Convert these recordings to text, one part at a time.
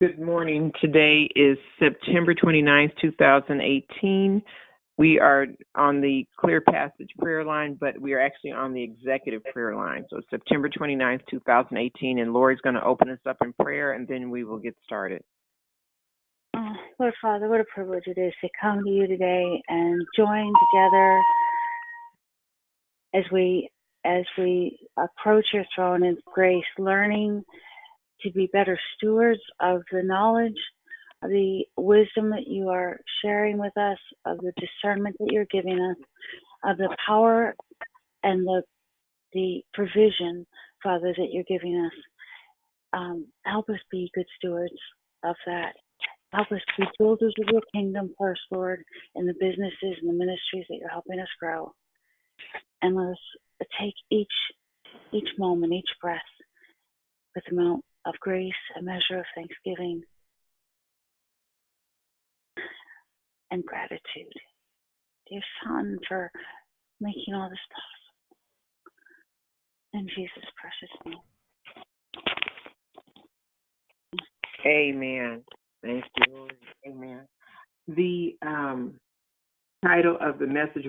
Good morning. Today is September 29th, 2018. We are on the Clear Passage prayer line, but we are actually on the executive prayer line. So September 29th, 2018, and Lori's going to open us up in prayer, and then we will get started. Lord Father, what a privilege it is to come to you today and join together as we approach your throne in grace, learning to be better stewards of the knowledge, of the wisdom that you are sharing with us, of the discernment that you're giving us, of the power and the provision, Father, that you're giving us. Help us be good stewards of that. Help us be builders of your kingdom first, Lord, in the businesses and the ministries that you're helping us grow. And let us take each moment, each breath with an amount of grace, a measure of thanksgiving and gratitude. Dear Son, for making all this possible. In Jesus' precious name. Amen. Thank you, Lord. Amen. The title of the message,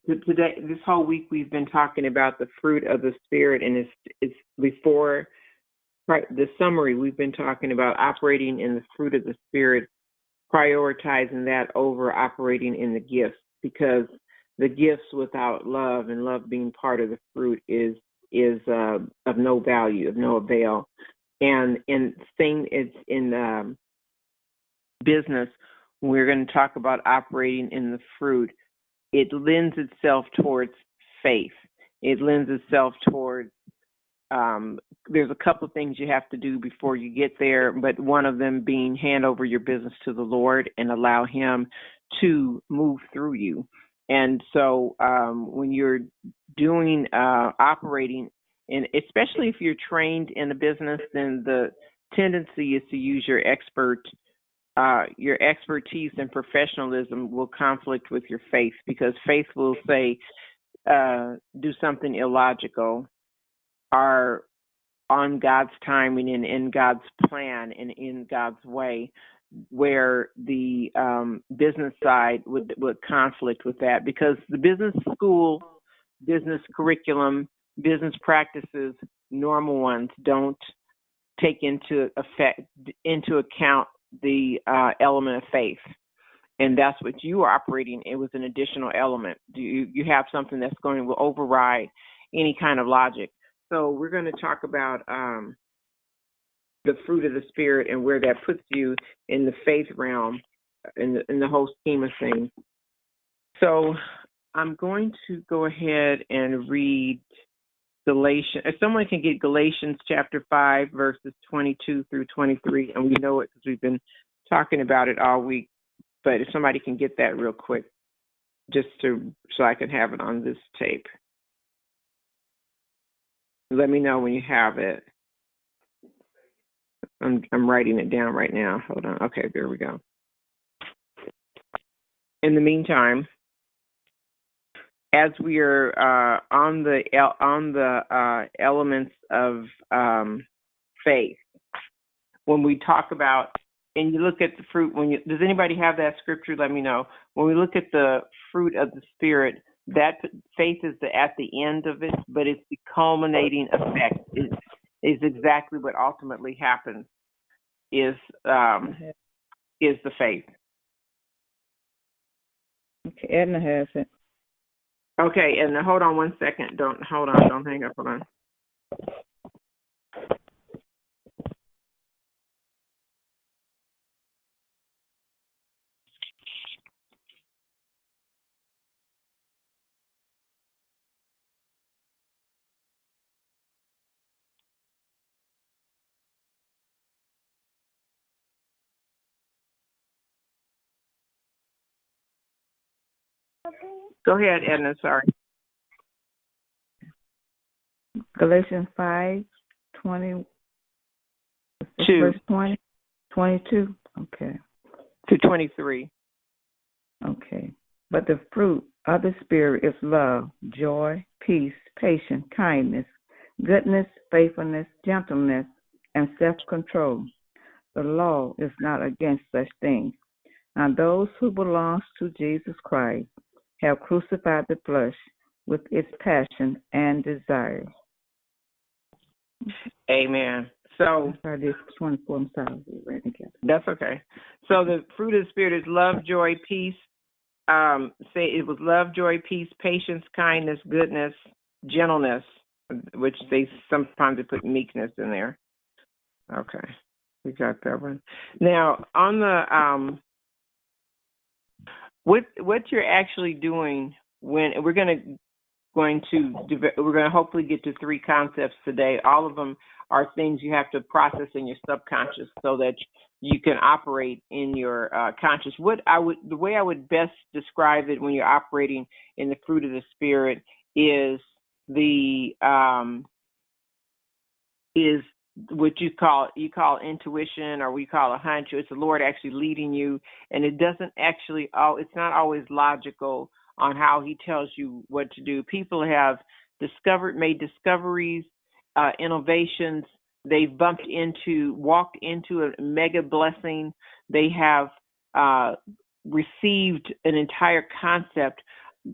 today, this whole week we've been talking about the fruit of the Spirit, and it's before the summary. We've been talking about operating in the fruit of the Spirit, prioritizing that over operating in the gifts, because the gifts without love and love being part of the fruit is of no value, of no avail. And it's in business, we're going to talk about operating in the fruit. It lends itself towards faith. It lends itself towards there's a couple of things you have to do before you get there, but one of them being hand over your business to the Lord and allow Him to move through you. And so when you're doing operating, and especially if you're trained in a business, then the tendency is to use your expertise and professionalism will conflict with your faith, because faith will say do something illogical, are on God's timing and in God's plan and in God's way, where the business side would conflict with that, because the business school, business curriculum, business practices, normal ones, don't take into account the element of faith. And that's what you are operating. It was an additional element. You have something that's going to override any kind of logic. So we're going to talk about the fruit of the Spirit and where that puts you in the faith realm, in the whole scheme of things. So I'm going to go ahead and read Galatians. If someone can get Galatians chapter 5, verses 22 through 23, and we know it because we've been talking about it all week. But if somebody can get that real quick, so I can have it on this tape. Let me know when you have it. I'm writing it down right now. Hold on. Okay, there we go. In the meantime, as we are on the elements of faith, when we talk about, and you look at the fruit, does anybody have that scripture? Let me know. When we look at the fruit of the Spirit, that faith is at the end of it, but it's the culminating effect. Is exactly what ultimately happens. Is the faith. Okay, Edna has it. Okay, and hold on one second. Don't hang up. Hold on. Go ahead, Edna. Sorry. Galatians 5:20. Verse 20, 22. Okay. To 23. Okay. But the fruit of the Spirit is love, joy, peace, patience, kindness, goodness, faithfulness, gentleness, and self-control. The law is not against such things. And those who belong to Jesus Christ have crucified the flesh with its passion and desire. Amen. So sorry, this 24. I'm sorry, we're together. That's okay. So the fruit of the Spirit is love, joy, peace. Say it was love, joy, peace, patience, kindness, goodness, gentleness, which they sometimes they put meekness in there. Okay, we got that one. Now on the what you're actually doing when we're going to hopefully get to 3 concepts today. All of them are things you have to process in your subconscious so that you can operate in your conscious. The way I would best describe it when you're operating in the fruit of the Spirit is is what you call intuition, or we call a hunch. It's the Lord actually leading you, and it doesn't actually. It's not always logical on how He tells you what to do. People have made discoveries, innovations. They've walked into a mega blessing. They have received an entire concept.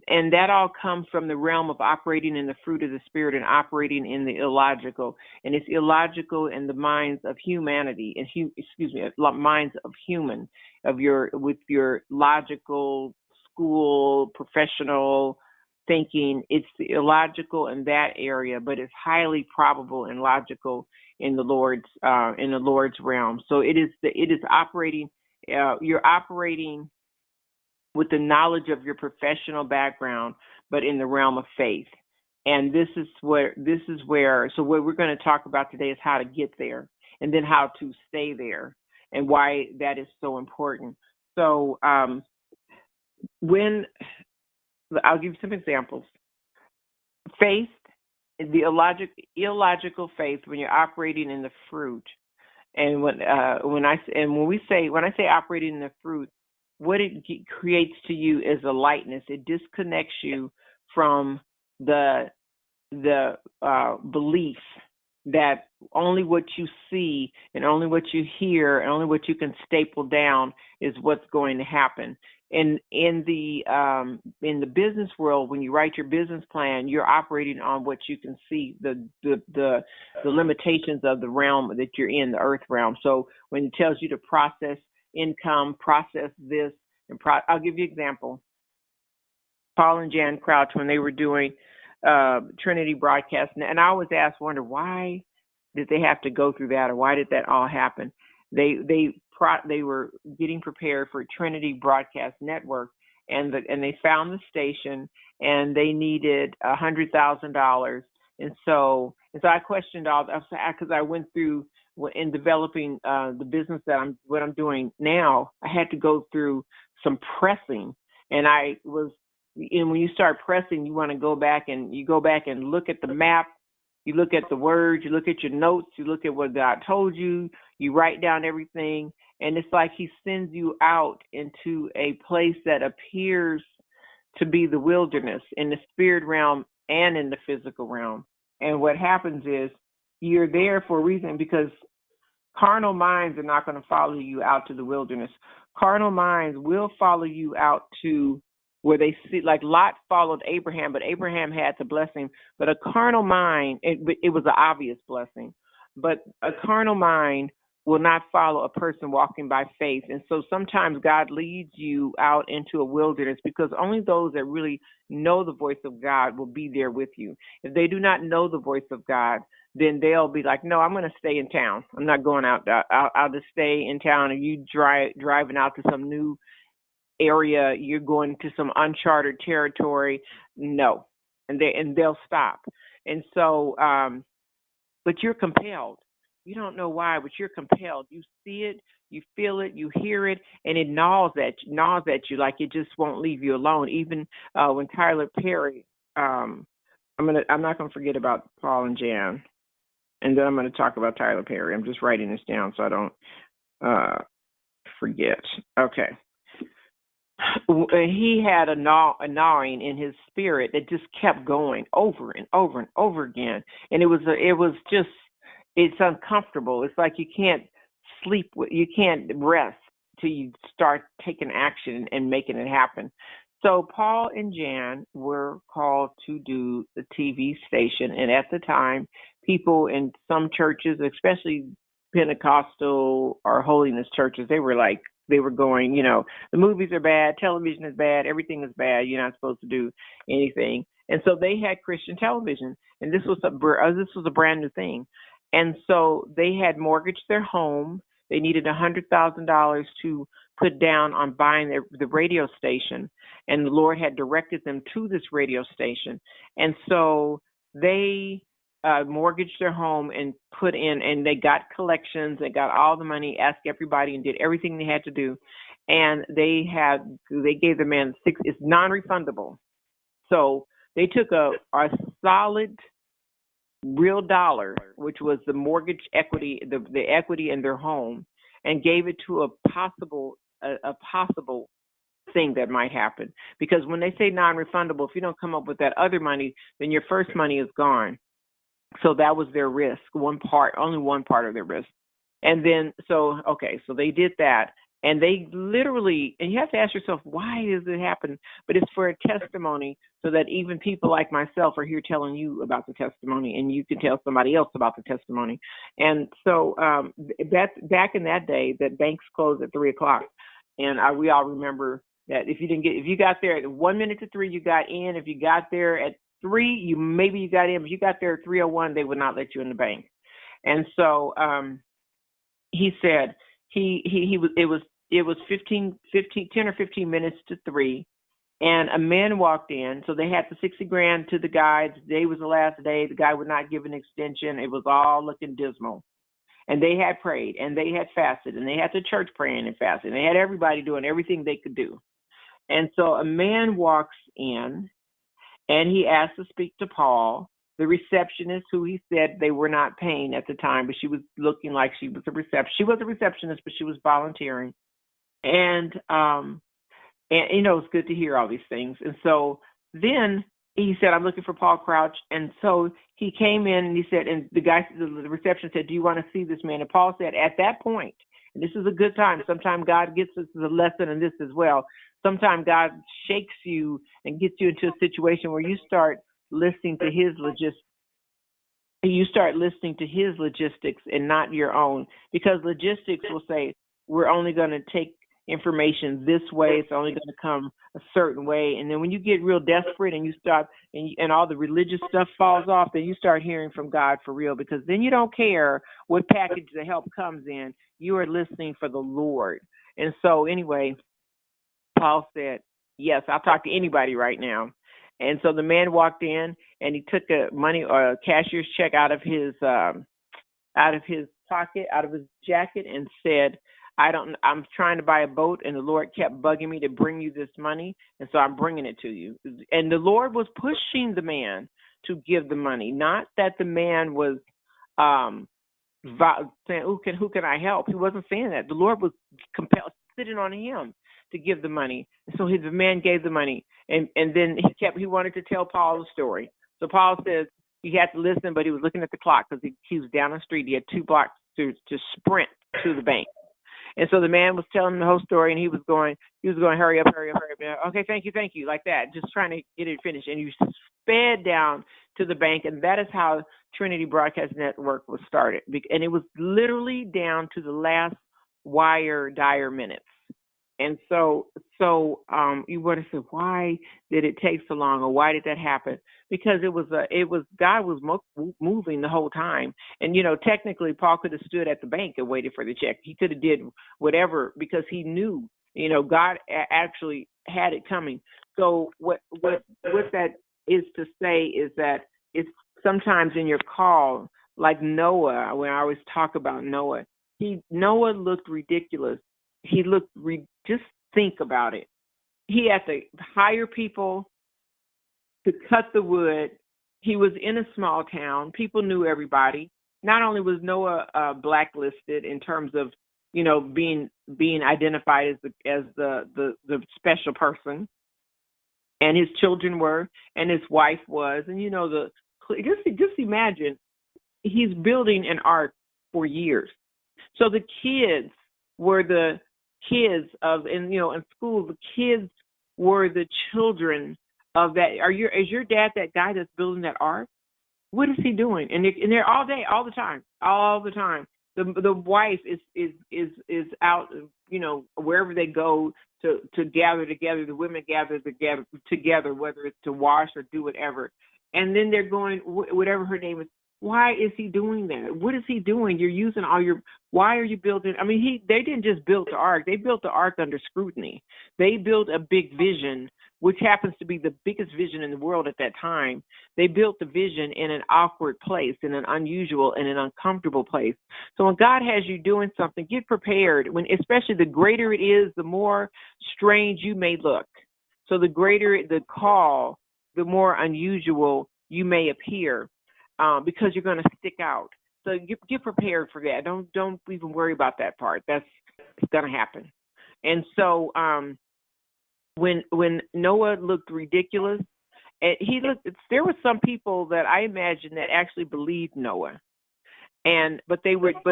And that all comes from the realm of operating in the fruit of the Spirit and operating in the illogical. And it's illogical in the minds of humanity, minds of human, with your logical, school, professional thinking. It's illogical in that area, but it's highly probable and logical in the Lord's realm. So it is operating. You're operating with the knowledge of your professional background, but in the realm of faith. And this is where, so what we're going to talk about today is how to get there, and then how to stay there, and why that is so important. So I'll give you some examples. Faith, the illogical faith, when you're operating in the fruit, and when I say operating in the fruit, what it creates to you is a lightness. It disconnects you from the belief that only what you see and only what you hear and only what you can staple down is what's going to happen. And in the business world, when you write your business plan, you're operating on what you can see, the limitations of the realm that you're in, the earth realm. So when it tells you to process income, process this, and I'll give you an example. Paul and Jan Crouch, when they were doing Trinity broadcast, and I always wonder why did they have to go through that, or why did that all happen? They were getting prepared for Trinity Broadcast Network, and they found the station, and they needed $100,000, and so I questioned all that because I went through. In developing the business that what I'm doing now, I had to go through some pressing, and when you start pressing, you want to go back and look at the map, you look at the words, you look at your notes, you look at what God told you, you write down everything, and it's like He sends you out into a place that appears to be the wilderness in the spirit realm and in the physical realm. And what happens is you're there for a reason, because carnal minds are not going to follow you out to the wilderness. Carnal minds will follow you out to where they see, like Lot followed Abraham, but Abraham had the blessing. But a carnal mind, it was an obvious blessing, but a carnal mind will not follow a person walking by faith. And so sometimes God leads you out into a wilderness, because only those that really know the voice of God will be there with you. If they do not know the voice of God, then they'll be like, no, I'm going to stay in town. I'm not going out. I'll just stay in town. And you driving out to some new area, you're going to some uncharted territory. No. And they'll stop. And so, but you're compelled. You don't know why, but you're compelled. You see it, you feel it, you hear it, and it gnaws at you like it just won't leave you alone. Even when Tyler Perry, I'm not gonna forget about Paul and Jan, and then I'm gonna talk about Tyler Perry. I'm just writing this down so I don't forget. Okay. He had a gnawing in his spirit that just kept going over and over and over again, and it's uncomfortable. It's like you can't sleep. You can't rest till you start taking action and making it happen. So Paul and Jan were called to do the TV station, and at the time, people in some churches, especially Pentecostal or holiness churches, they were going, the movies are bad, television is bad, everything is bad. You're not supposed to do anything. And so they had Christian television, and this was a brand new thing. And so they had mortgaged their home. They needed $100,000 to put down on buying the radio station, and the Lord had directed them to this radio station. And so they mortgaged their home and put in, and they got collections, they got all the money, asked everybody, and did everything they had to do. And they gave the man it's non-refundable. So they took a solid real dollar, which was the mortgage equity, the equity in their home, and gave it to a possible thing that might happen. Because when they say non-refundable, if you don't come up with that other money, then your first money is gone. So that was their risk, only one part of their risk. And then, so they did that. And they literally, and you have to ask yourself, why does it happen? But it's for a testimony, so that even people like myself are here telling you about the testimony, and you can tell somebody else about the testimony. And so that's back in that day that banks closed at 3:00. And we all remember that if you got there at 1 minute to 3, you got in. If you got there at 3, you got in. But you got there at 3:01, they would not let you in the bank. And so he said it was 10 or 15 minutes to 3, and a man walked in. So they had the $60,000 to the guy. Today was the last day. The guy would not give an extension. It was all looking dismal. And they had prayed, and they had fasted, and they had the church praying and fasting. They had everybody doing everything they could do. And so a man walks in, and he asked to speak to Paul, the receptionist, who he said they were not paying at the time, but she was looking like she was a receptionist. She was a receptionist, but she was volunteering. And it's good to hear all these things. And so then he said, I'm looking for Paul Crouch. And so he came in, and he said, and the receptionist said, do you want to see this man? And Paul said, at that point, and this is a good time. Sometimes God gets us a lesson in this as well. Sometimes God shakes you and gets you into a situation where you start listening to his logistics. You start listening to his logistics and not your own, because logistics will say, we're only going to take information this way. It's only going to come a certain way. And then when you get real desperate and you start, and all the religious stuff falls off, then you start hearing from God for real, because then you don't care what package the help comes in. You are listening for the Lord. And so anyway, Paul said, yes, I'll talk to anybody right now. And so the man walked in, and he took a cashier's check out of his pocket, out of his jacket, and said, I'm trying to buy a boat, and the Lord kept bugging me to bring you this money, and so I'm bringing it to you. And the Lord was pushing the man to give the money, not that the man was saying, who can I help? He wasn't saying that. The Lord was sitting on him to give the money. And so the man gave the money, and then he wanted to tell Paul the story. So Paul says he had to listen, but he was looking at the clock, because he was down the street. He had 2 blocks to sprint to the bank. And so the man was telling him the whole story, and he was going, hurry up. Okay, thank you, like that, just trying to get it finished. And he sped down to the bank, and that is how Trinity Broadcast Network was started. And it was literally down to the last wire dire minutes. And so you would have said, why did it take so long, or why did that happen? Because God was moving the whole time. And technically Paul could have stood at the bank and waited for the check. He could have did whatever, because he knew, God actually had it coming. So what that is to say is that it's sometimes in your call, like Noah, when I always talk about Noah, Noah looked ridiculous. He looked, just think about it. He had to hire people to cut the wood. He was in a small town. People knew everybody. Not only was Noah blacklisted in terms of, being identified as the special person, and his children were, and his wife was, and just imagine, he's building an ark for years. So the kids were the kids of, and in school, the kids were the children of that. Is your dad that guy that's building that ark? What is he doing? And they're all day, all the time, all the time. The wife is out, wherever they go to gather together. The women gather together, whether it's to wash or do whatever. And then they're going, whatever her name is. Why is he doing that? What is he doing? You're using all your. Why are you building? I mean, they didn't just build the ark. They built the ark under scrutiny. They built a big vision, which happens to be the biggest vision in the world at that time. They built the vision in an awkward place, in an unusual and an uncomfortable place. So when God has you doing something, get prepared. Especially the greater it is, the more strange you may look. So the greater the call, the more unusual you may appear, because you're going to stick out. So get prepared for that. Don't even worry about that part. It's going to happen. And so when Noah looked ridiculous, there were some people that I imagine that actually believed Noah, but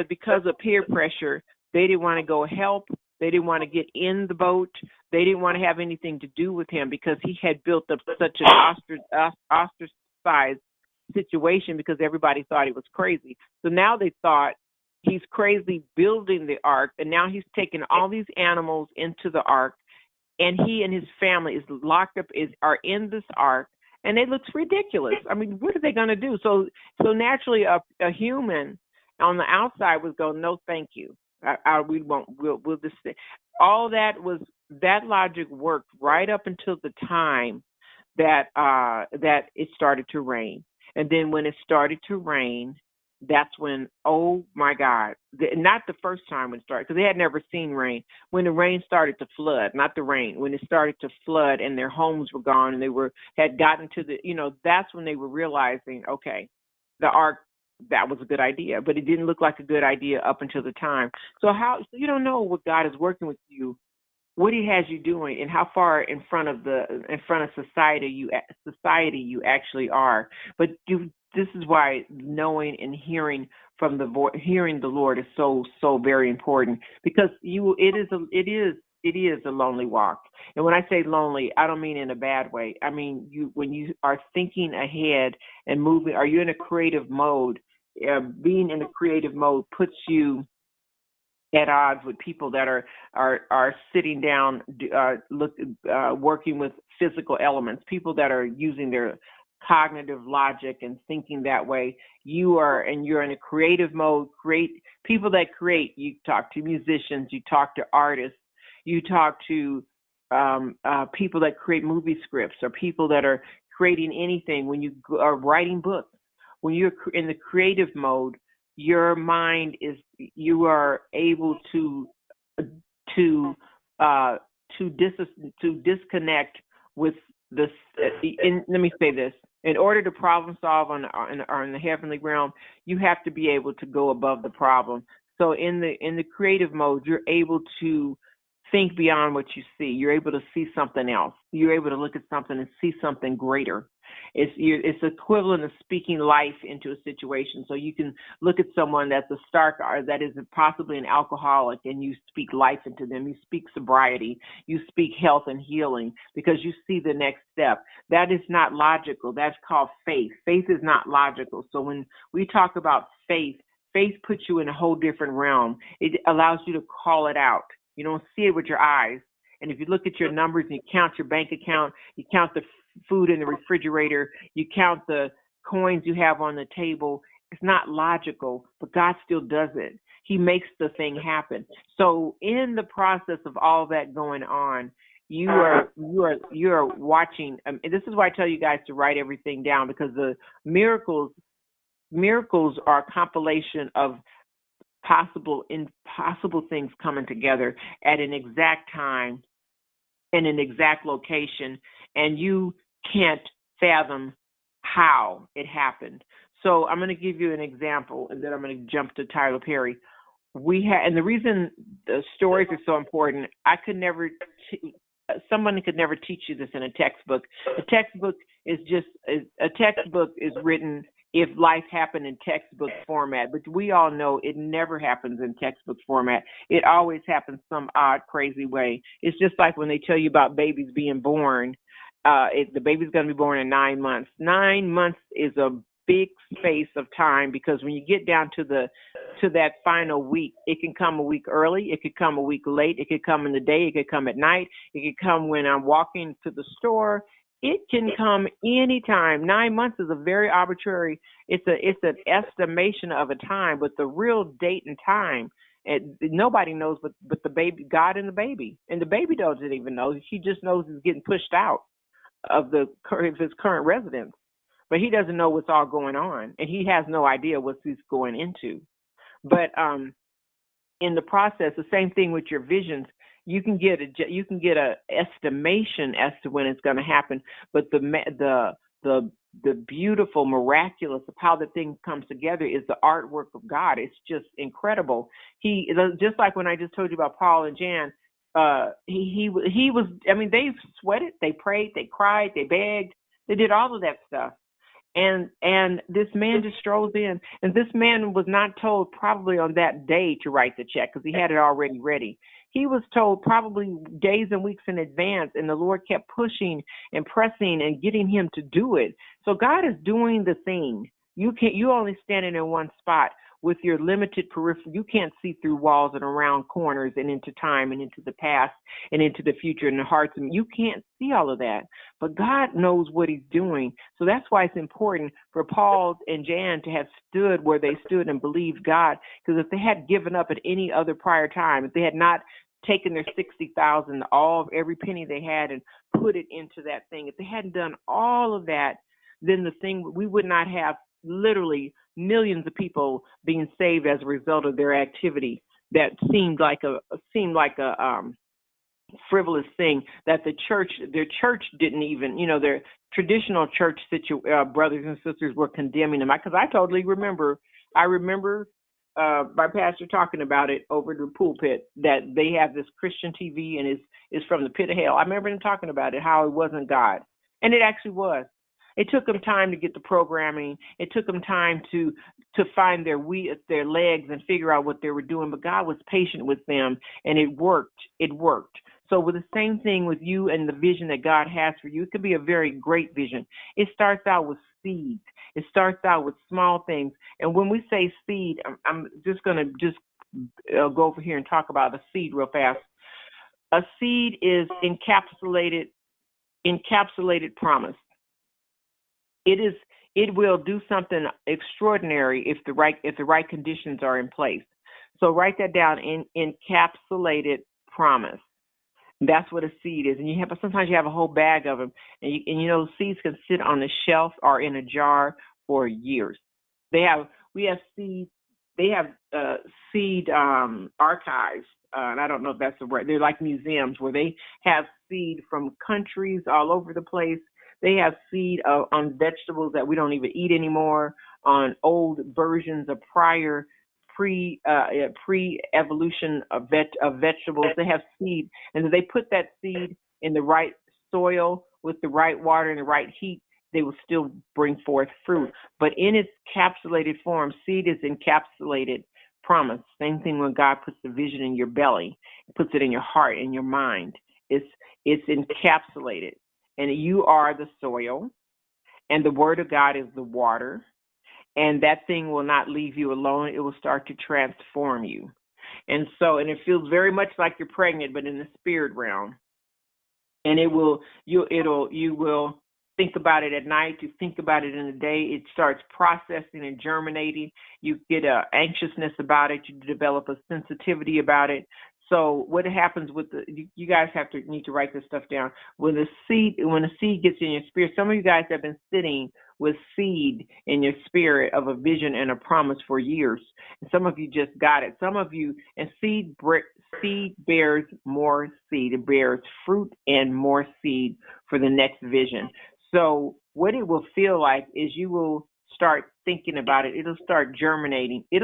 because of peer pressure, they didn't want to go help. They didn't want to get in the boat. They didn't want to have anything to do with him because he had built up such an ostracized situation because everybody thought he was crazy. So now they thought he's crazy building the ark, and now he's taking all these animals into the ark, and he and his family is locked up, are in this ark, and it looks ridiculous. I mean, what are they going to do? So naturally, a human on the outside was going, no, thank you. We won't. We'll just stay. All that logic worked right up until the time that it started to rain. And then when it started to rain, that's when, oh my God, not the first time when it started, because they had never seen rain. When the rain started to flood, not the rain, when it started to flood and their homes were gone and they had gotten to that's when they were realizing, okay, the ark, that was a good idea, but it didn't look like a good idea up until the time. So you don't know what God is working with you, what he has you doing, and how far in front of society you actually are. But this is why knowing and hearing hearing the Lord is so very important, because it is a lonely walk. And when I say lonely, I don't mean in a bad way. I mean when you are thinking ahead and moving. Are you in a creative mode? Being in a creative mode puts you at odds with people that are sitting down, working with physical elements, people that are using their cognitive logic and thinking that way. You're in a creative mode. People that create. You talk to musicians, you talk to artists, you talk to people that create movie scripts, or people that are creating anything. When you are writing books, when you're in the creative mode, your mind you are able to disconnect with this. Let me say this: in order to problem solve on the heavenly realm, you have to be able to go above the problem. So in the creative mode, you're able to think beyond what you see. You're able to see something else. You're able to look at something and see something greater. It's equivalent of speaking life into a situation. So you can look at someone that is possibly an alcoholic, and you speak life into them. You speak sobriety. You speak health and healing, because you see the next step. That is not logical. That's called faith. Faith is not logical. So when we talk about faith puts you in a whole different realm. It allows you to call it out. You don't see it with your eyes. And if you look at your numbers and you count your bank account, you count the food in the refrigerator, you count the coins you have on the table, it's not logical, but God still does it. He makes the thing happen. So in the process of all that going on, you are watching. And this is why I tell you guys to write everything down, because the miracles are a compilation of impossible things coming together at an exact time in an exact location, and you can't fathom how it happened. So I'm going to give you an example, and then I'm going to jump to Tyler Perry. And the reason the stories are so important, someone could never teach you this in a textbook. A textbook is written if life happened in textbook format, but we all know it never happens in textbook format. It always happens some odd, crazy way. It's just like when they tell you about babies being born. The baby's going to be born in 9 months. 9 months is a big space of time, because when you get down to that final week, it can come a week early, it could come a week late, it could come in the day, it could come at night, it could come when I'm walking to the store. It can come anytime. 9 months is a very arbitrary. It's an estimation of a time, but the real date and time, nobody knows but the baby, God and the baby doesn't even know. He just knows he's getting pushed out of his current residence, but he doesn't know what's all going on, and he has no idea what he's going into. But in the process, the same thing with your visions. You can get a estimation as to when it's going to happen, but the beautiful, miraculous of how the thing comes together is the artwork of God. It's just incredible. He, just like when I just told you about Paul and Jan, he was. I mean, they sweated, they prayed, they cried, they begged, they did all of that stuff. And this man just strolls in, and this man was not told probably on that day to write the check, because he had it already ready. He was told probably days and weeks in advance, and the Lord kept pushing and pressing and getting him to do it. So God is doing the thing. You only standing in one spot with your limited peripheral. You can't see through walls and around corners and into time and into the past and into the future and the hearts. And you can't see all of that, but God knows what he's doing. So that's why it's important for Paul and Jan to have stood where they stood and believed God. Because if they had given up at any other prior time, if they had not taken their 60,000, every penny they had, and put it into that thing, if they hadn't done all of that, then the thing, we would not have literally millions of people being saved as a result of their activity. That seemed like a frivolous thing that their church didn't even, their traditional church brothers and sisters were condemning them. Because I totally remember. I remember my pastor talking about it over the pulpit, that they have this Christian TV and it's from the pit of hell. I remember him talking about it, how it wasn't God, and it actually was. It took them time to get the programming. It took them time to find their legs and figure out what they were doing. But God was patient with them, and it worked. It worked. So with the same thing with you and the vision that God has for you, it could be a very great vision. It starts out with seeds. It starts out with small things. And when we say seed, I'm just going to go over here and talk about a seed real fast. A seed is encapsulated promise. It will do something extraordinary if the right conditions are in place. So write that down, encapsulated promise. That's what a seed is. And sometimes you have a whole bag of them, and seeds can sit on the shelf or in a jar for years. We have seed archives, and I don't know if that's the word. They're like museums where they have seed from countries all over the place. They have seed on vegetables that we don't even eat anymore, on old versions of prior pre-evolution of vegetables. They have seed, and they put that seed in the right soil with the right water and the right heat, they will still bring forth fruit. But in its encapsulated form, seed is encapsulated promise. Same thing when God puts the vision in your belly, puts it in your heart, in your mind. It's encapsulated. And you are the soil, and the word of God is the water, and that thing will not leave you alone. It will start to transform you. And it feels very much like you're pregnant, but in the spirit realm. And you will think about it at night. You think about it in the day. It starts processing and germinating. You get anxiousness about it. You develop a sensitivity about it. So what happens with you guys need to write this stuff down. When the seed gets in your spirit, some of you guys have been sitting with seed in your spirit of a vision and a promise for years. And some of you just got it. Some of you, and seed bears more seed. It bears fruit and more seed for the next vision. So what it will feel like is you will start thinking about it. It'll start germinating. It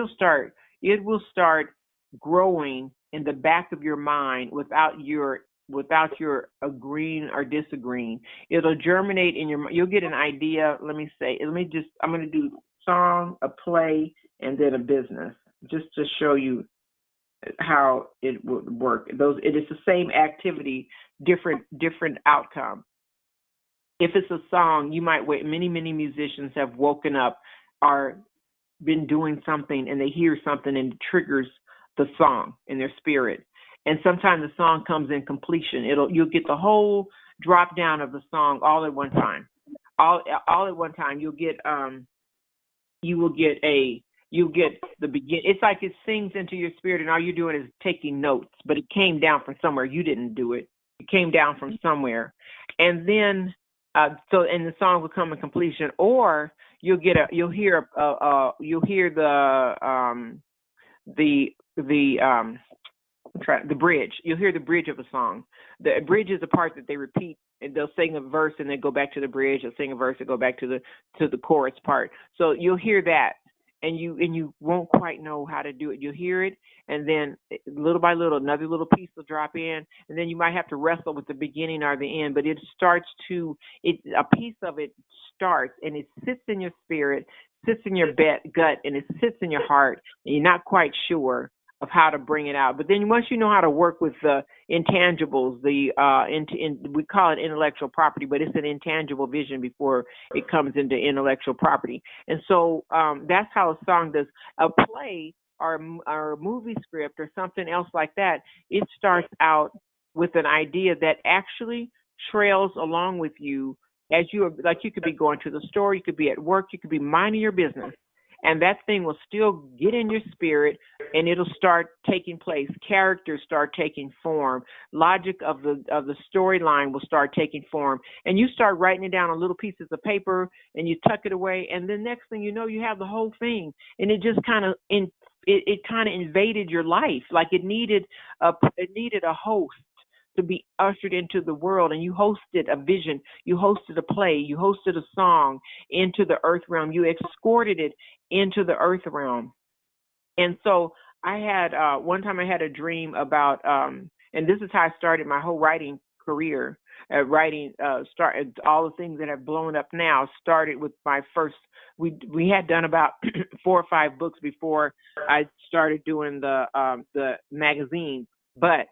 will start growing in the back of your mind without your agreeing or disagreeing. It'll germinate in your mind. You'll get an idea. I'm going to do song, a play, and then a business, just to show you how it would work. It is the same activity, different outcome. If it's a song, you might wait. Many musicians have woken up, are been doing something, and they hear something and it triggers the song in their spirit. And sometimes the song comes in completion. You'll get the whole drop down of the song all at one time. All at one time. You'll get the begin. It's like it sings into your spirit, and all you're doing is taking notes. But it came down from somewhere. You didn't do it. It came down from somewhere, and then and the song will come in completion. Or you'll hear the bridge. You'll hear the bridge of a song. The bridge is the part that they repeat, and they'll sing a verse and then go back to the bridge. They'll sing a verse and go back to the chorus part. So you'll hear that, and you won't quite know how to do it. You'll hear it, and then little by little, another little piece will drop in, and then you might have to wrestle with the beginning or the end. But a piece of it starts, and it sits in your spirit, sits in your gut, and it sits in your heart, and you're not quite sure of how to bring it out. But then once you know how to work with the intangibles, we call it intellectual property, but it's an intangible vision before it comes into intellectual property. And so that's how a song does. A play or a movie script or something else like that, it starts out with an idea that actually trails along with you as you could be going to the store, you could be at work, you could be minding your business. And that thing will still get in your spirit, and it'll start taking place. Characters start taking form. Logic of the storyline will start taking form. And you start writing it down on little pieces of paper, and you tuck it away. And the next thing you know, you have the whole thing. And it just kind of invaded your life, like it needed a host to be ushered into the world, and you hosted a vision, you hosted a play, you hosted a song into the earth realm, you escorted it into the earth realm. And so I had one time I had a dream about, and this is how I started my whole writing career. Started all the things that have blown up now. Started with my first. We had done about 4 or 5 books before I started doing the magazine, but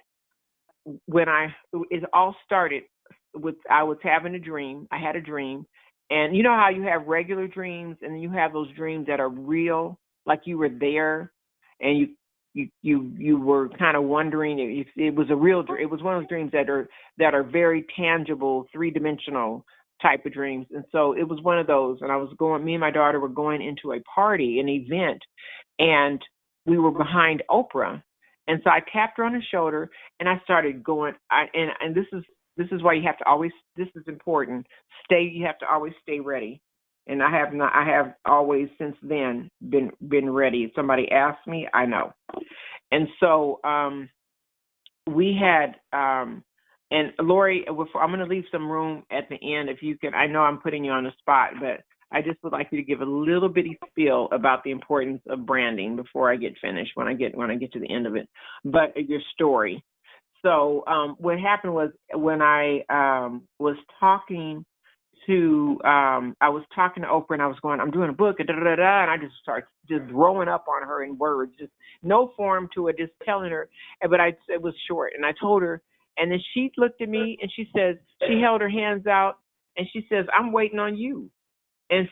it all started with, I was having a dream. I had a dream, and you know how you have regular dreams, and you have those dreams that are real, like you were there, and you were kind of wondering if it was a real dream. It was one of those dreams that are very tangible, 3-dimensional type of dreams. And so it was one of those. And me and my daughter were going into a party, an event, and we were behind Oprah. And so I tapped her on the shoulder, and I started going. And this is why you have to always. This is important. You have to always stay ready. And I have always since then been ready. If somebody asks me, I know. And so we had. And Lori, I'm going to leave some room at the end if you can. I know I'm putting you on the spot, but I just would like you to give a little bitty spiel about the importance of branding before I get finished, when I get to the end of it. But your story. So what happened was when I was talking to Oprah, and I was going, I'm doing a book, and and I just started just throwing up on her in words, just no form to it, just telling her. But it was short, and I told her, and then she looked at me and she held her hands out, and she says, I'm waiting on you. And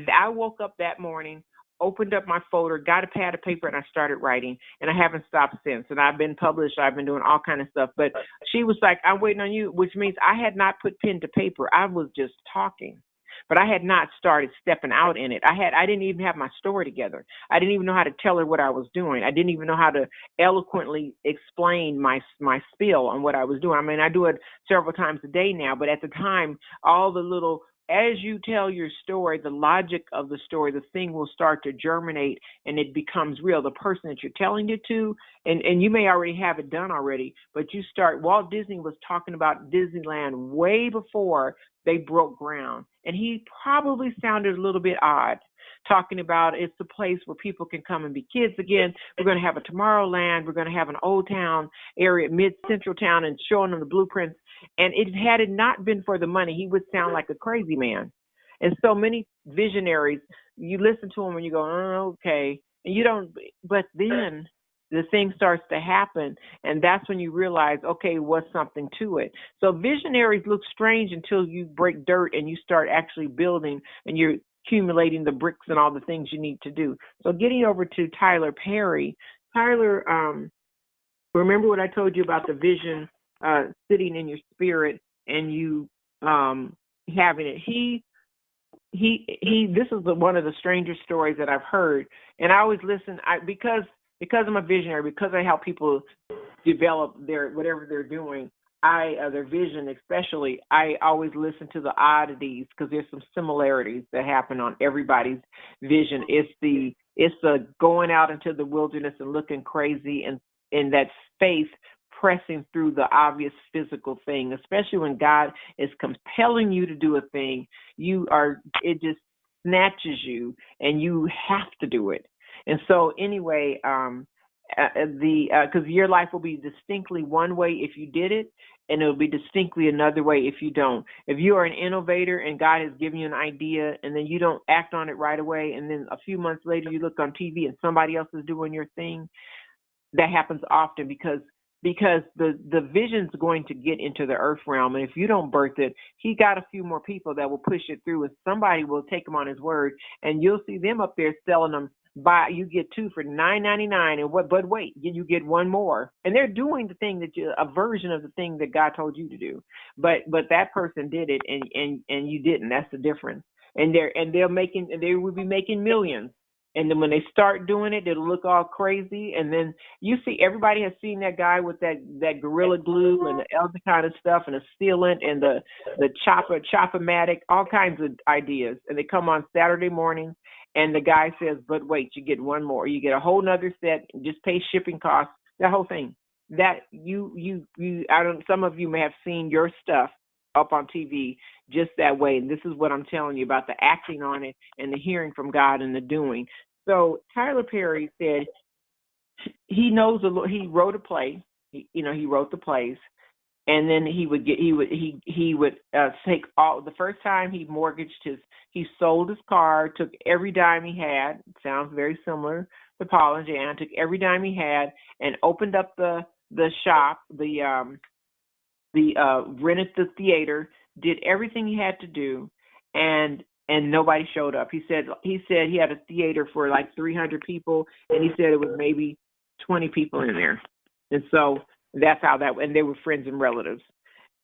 I woke up that morning, opened up my folder, got a pad of paper, and I started writing. And I haven't stopped since. And I've been published. I've been doing all kind of stuff. But she was like, I'm waiting on you, which means I had not put pen to paper. I was just talking. But I had not started stepping out in it. I didn't even have my story together. I didn't even know how to tell her what I was doing. I didn't even know how to eloquently explain my spiel on what I was doing. I mean, I do it several times a day now, but at the time, all the little, as you tell your story, the logic of the story, the thing will start to germinate, and it becomes real. The person that you're telling it to, and you may already have it done already, but you start. Walt Disney was talking about Disneyland way before they broke ground, and he probably sounded a little bit odd, talking about it's a place where people can come and be kids again. We're going to have a Tomorrowland. We're going to have an old town area, mid-central town, and showing them the blueprints. And had it not been for the money, he would sound like a crazy man. And so many visionaries, you listen to them and you go, oh, okay. And you don't, but then the thing starts to happen, and that's when you realize, okay, what's something to it. So visionaries look strange until you break dirt and you start actually building, and you're accumulating the bricks and all the things you need to do. So getting over to Tyler Perry, Tyler, remember what I told you about the vision sitting in your spirit and you having it. He this is one of the strangest stories that I've heard, and I always listen. Because I'm a visionary, because I help people develop their whatever they're doing, their vision especially. I always listen to the oddities because there's some similarities that happen on everybody's vision. It's the going out into the wilderness and looking crazy, and in that faith pressing through the obvious physical thing, especially when God is compelling you to do a thing. It just snatches you and you have to do it. And so anyway, because your life will be distinctly one way if you did it, and it'll be distinctly another way if you don't. If you are an innovator and God has given you an idea and then you don't act on it right away, and then a few months later you look on TV and somebody else is doing your thing, that happens often because the vision's going to get into the earth realm, and if you don't birth it, he got a few more people that will push it through, and somebody will take him on his word, and you'll see them up there selling them. You get 2 for $9.99, and but wait, you get one more, and they're doing the thing a version of the thing that God told you to do, but that person did it, and you didn't. That's the difference. And they will be making millions. And then when they start doing it, it'll look all crazy. And then you see, everybody has seen that guy with that Gorilla Glue and the other kind of stuff and the sealant and the chop-o-matic, all kinds of ideas. And they come on Saturday morning, and the guy says, but wait, you get one more. You get a whole nother set, just pay shipping costs, that whole thing. That some of you may have seen your stuff up on TV just that way. And this is what I'm telling you about the acting on it and the hearing from God and the doing. So Tyler Perry said he knows he wrote a play. He wrote the plays, and then he would take all. The first time he sold his car, took every dime he had. Sounds very similar to Paul and Jan. Took every dime he had and opened up the shop, rented the theater, did everything he had to do, and nobody showed up. He said he had a theater for like 300 people, and he said it was maybe 20 people in there. And so that's how and they were friends and relatives.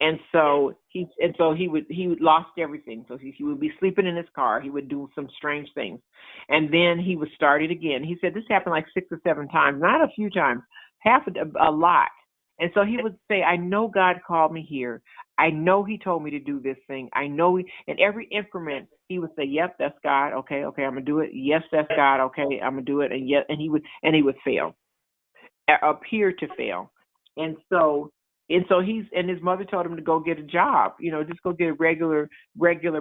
And so he would lost everything. So he would be sleeping in his car. He would do some strange things, and then he would start it again. He said this happened like 6 or 7 times, not a few times, a lot. And so he would say, I know God called me here. I know he told me to do this thing. I know in every increment, he would say, yep, that's God. Okay, I'm going to do it. Yes, that's God. Okay, I'm going to do it. And yes, and he would fail, appear to fail. And so his mother told him to go get a job, just go get a regular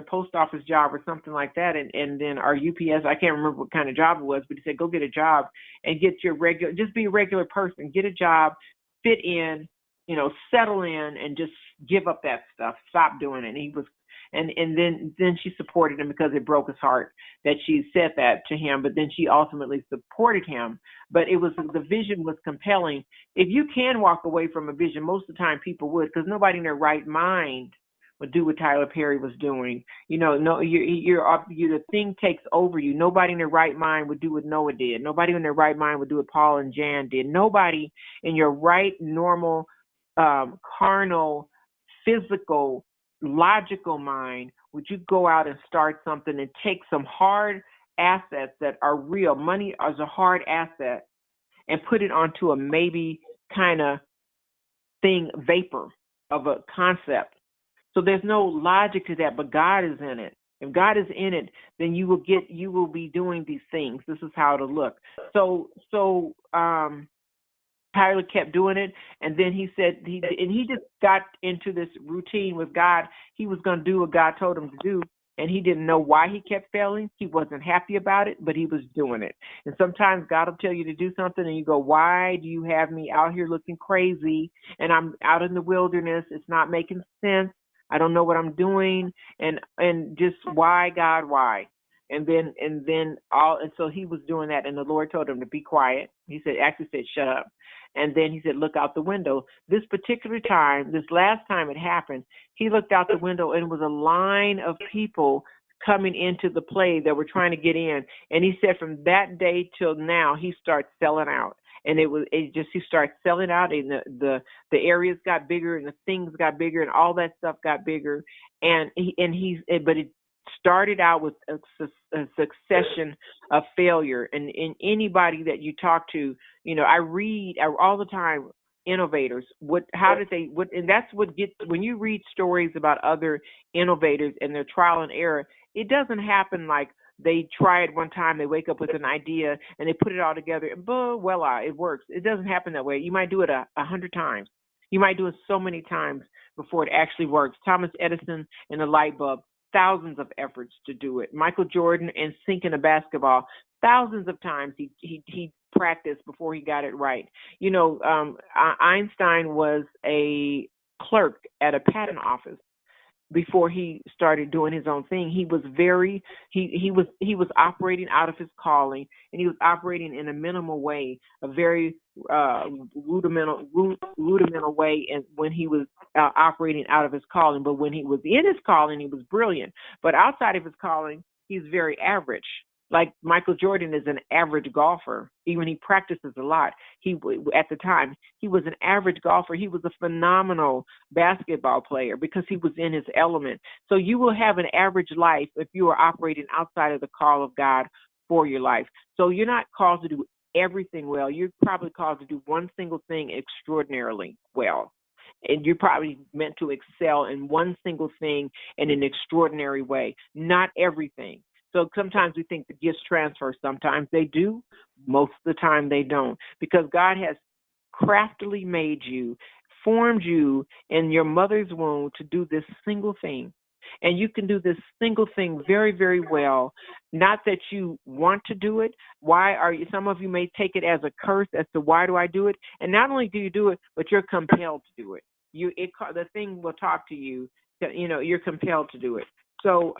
post office job or something like that. And then our UPS, I can't remember what kind of job it was, but he said, go get a job and get just be a regular person, get a job, fit in, settle in, and just give up that stuff. Stop doing it. And he was, and then she supported him because it broke his heart that she said that to him. But then she ultimately supported him. But the vision was compelling. If you can walk away from a vision, most of the time people would, because nobody in their right mind would do what Tyler Perry was doing. The thing takes over you. Nobody in their right mind would do what Noah did. Nobody in their right mind would do what Paul and Jan did. Nobody in your right, normal, carnal, physical, logical mind would you go out and start something and take some hard assets that are real. Money is a hard asset, and put it onto a maybe kind of thing, vapor of a concept. So there's no logic to that, but God is in it. If God is in it, then you will be doing these things. This is how it'll look. So Tyler kept doing it, and then he said he just got into this routine with God. He was going to do what God told him to do, and he didn't know why he kept failing. He wasn't happy about it, but he was doing it. And sometimes God will tell you to do something, and you go, why do you have me out here looking crazy, and I'm out in the wilderness? It's not making sense. I don't know what I'm doing, and just why, God, why? And so he was doing that, and the Lord told him to be quiet. He actually said, shut up. And then he said, look out the window. This particular time, this last time it happened, he looked out the window and it was a line of people coming into the play that were trying to get in. And he said from that day till now, he starts selling out. And he started selling out, and the areas got bigger, and the things got bigger, and all that stuff got bigger. But it started out with a succession of failure. And in anybody that you talk to, I read all the time, innovators, and that's what gets, when you read stories about other innovators and their trial and error, it doesn't happen like they try it one time, they wake up with an idea, and they put it all together, and voila, it works. It doesn't happen that way. You might do it 100 times. You might do it so many times before it actually works. Thomas Edison and the light bulb, thousands of efforts to do it. Michael Jordan and sinking a basketball, thousands of times he practiced before he got it right. Einstein was a clerk at a patent office before he started doing his own thing. He was he was operating out of his calling, and he was operating in a minimal way, a very rudimental way, and when he was operating out of his calling. But when he was in his calling, he was brilliant. But outside of his calling, he's very average. Like Michael Jordan is an average golfer. Even he practices a lot. At the time, he was an average golfer. He was a phenomenal basketball player because he was in his element. So you will have an average life if you are operating outside of the call of God for your life. So you're not called to do everything well. You're probably called to do one single thing extraordinarily well. And you're probably meant to excel in one single thing in an extraordinary way, not everything. So sometimes we think the gifts transfer. Sometimes they do. Most of the time they don't. Because God has craftily made you, formed you in your mother's womb to do this single thing. And you can do this single thing very, very well. Not that you want to do it. Some of you may take it as a curse as to why do I do it? And not only do you do it, but you're compelled to do it. The thing will talk to you. You're compelled to do it. So,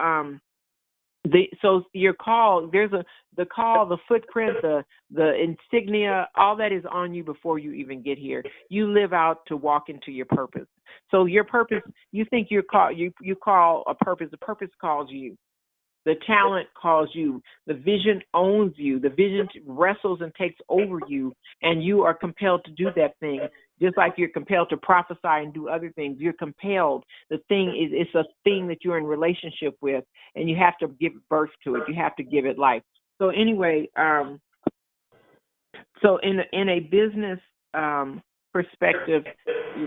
so your call, the call, the footprint, the insignia, all that is on you before you even get here. You live out to walk into your purpose. So your purpose, you think you call a purpose. The purpose calls you. The talent calls you. The vision owns you. The vision wrestles and takes over you, and you are compelled to do that thing. Just like you're compelled to prophesy and do other things, you're compelled. The thing is, it's a thing that you're in relationship with, and you have to give birth to it. You have to give it life. So anyway, so in a business perspective,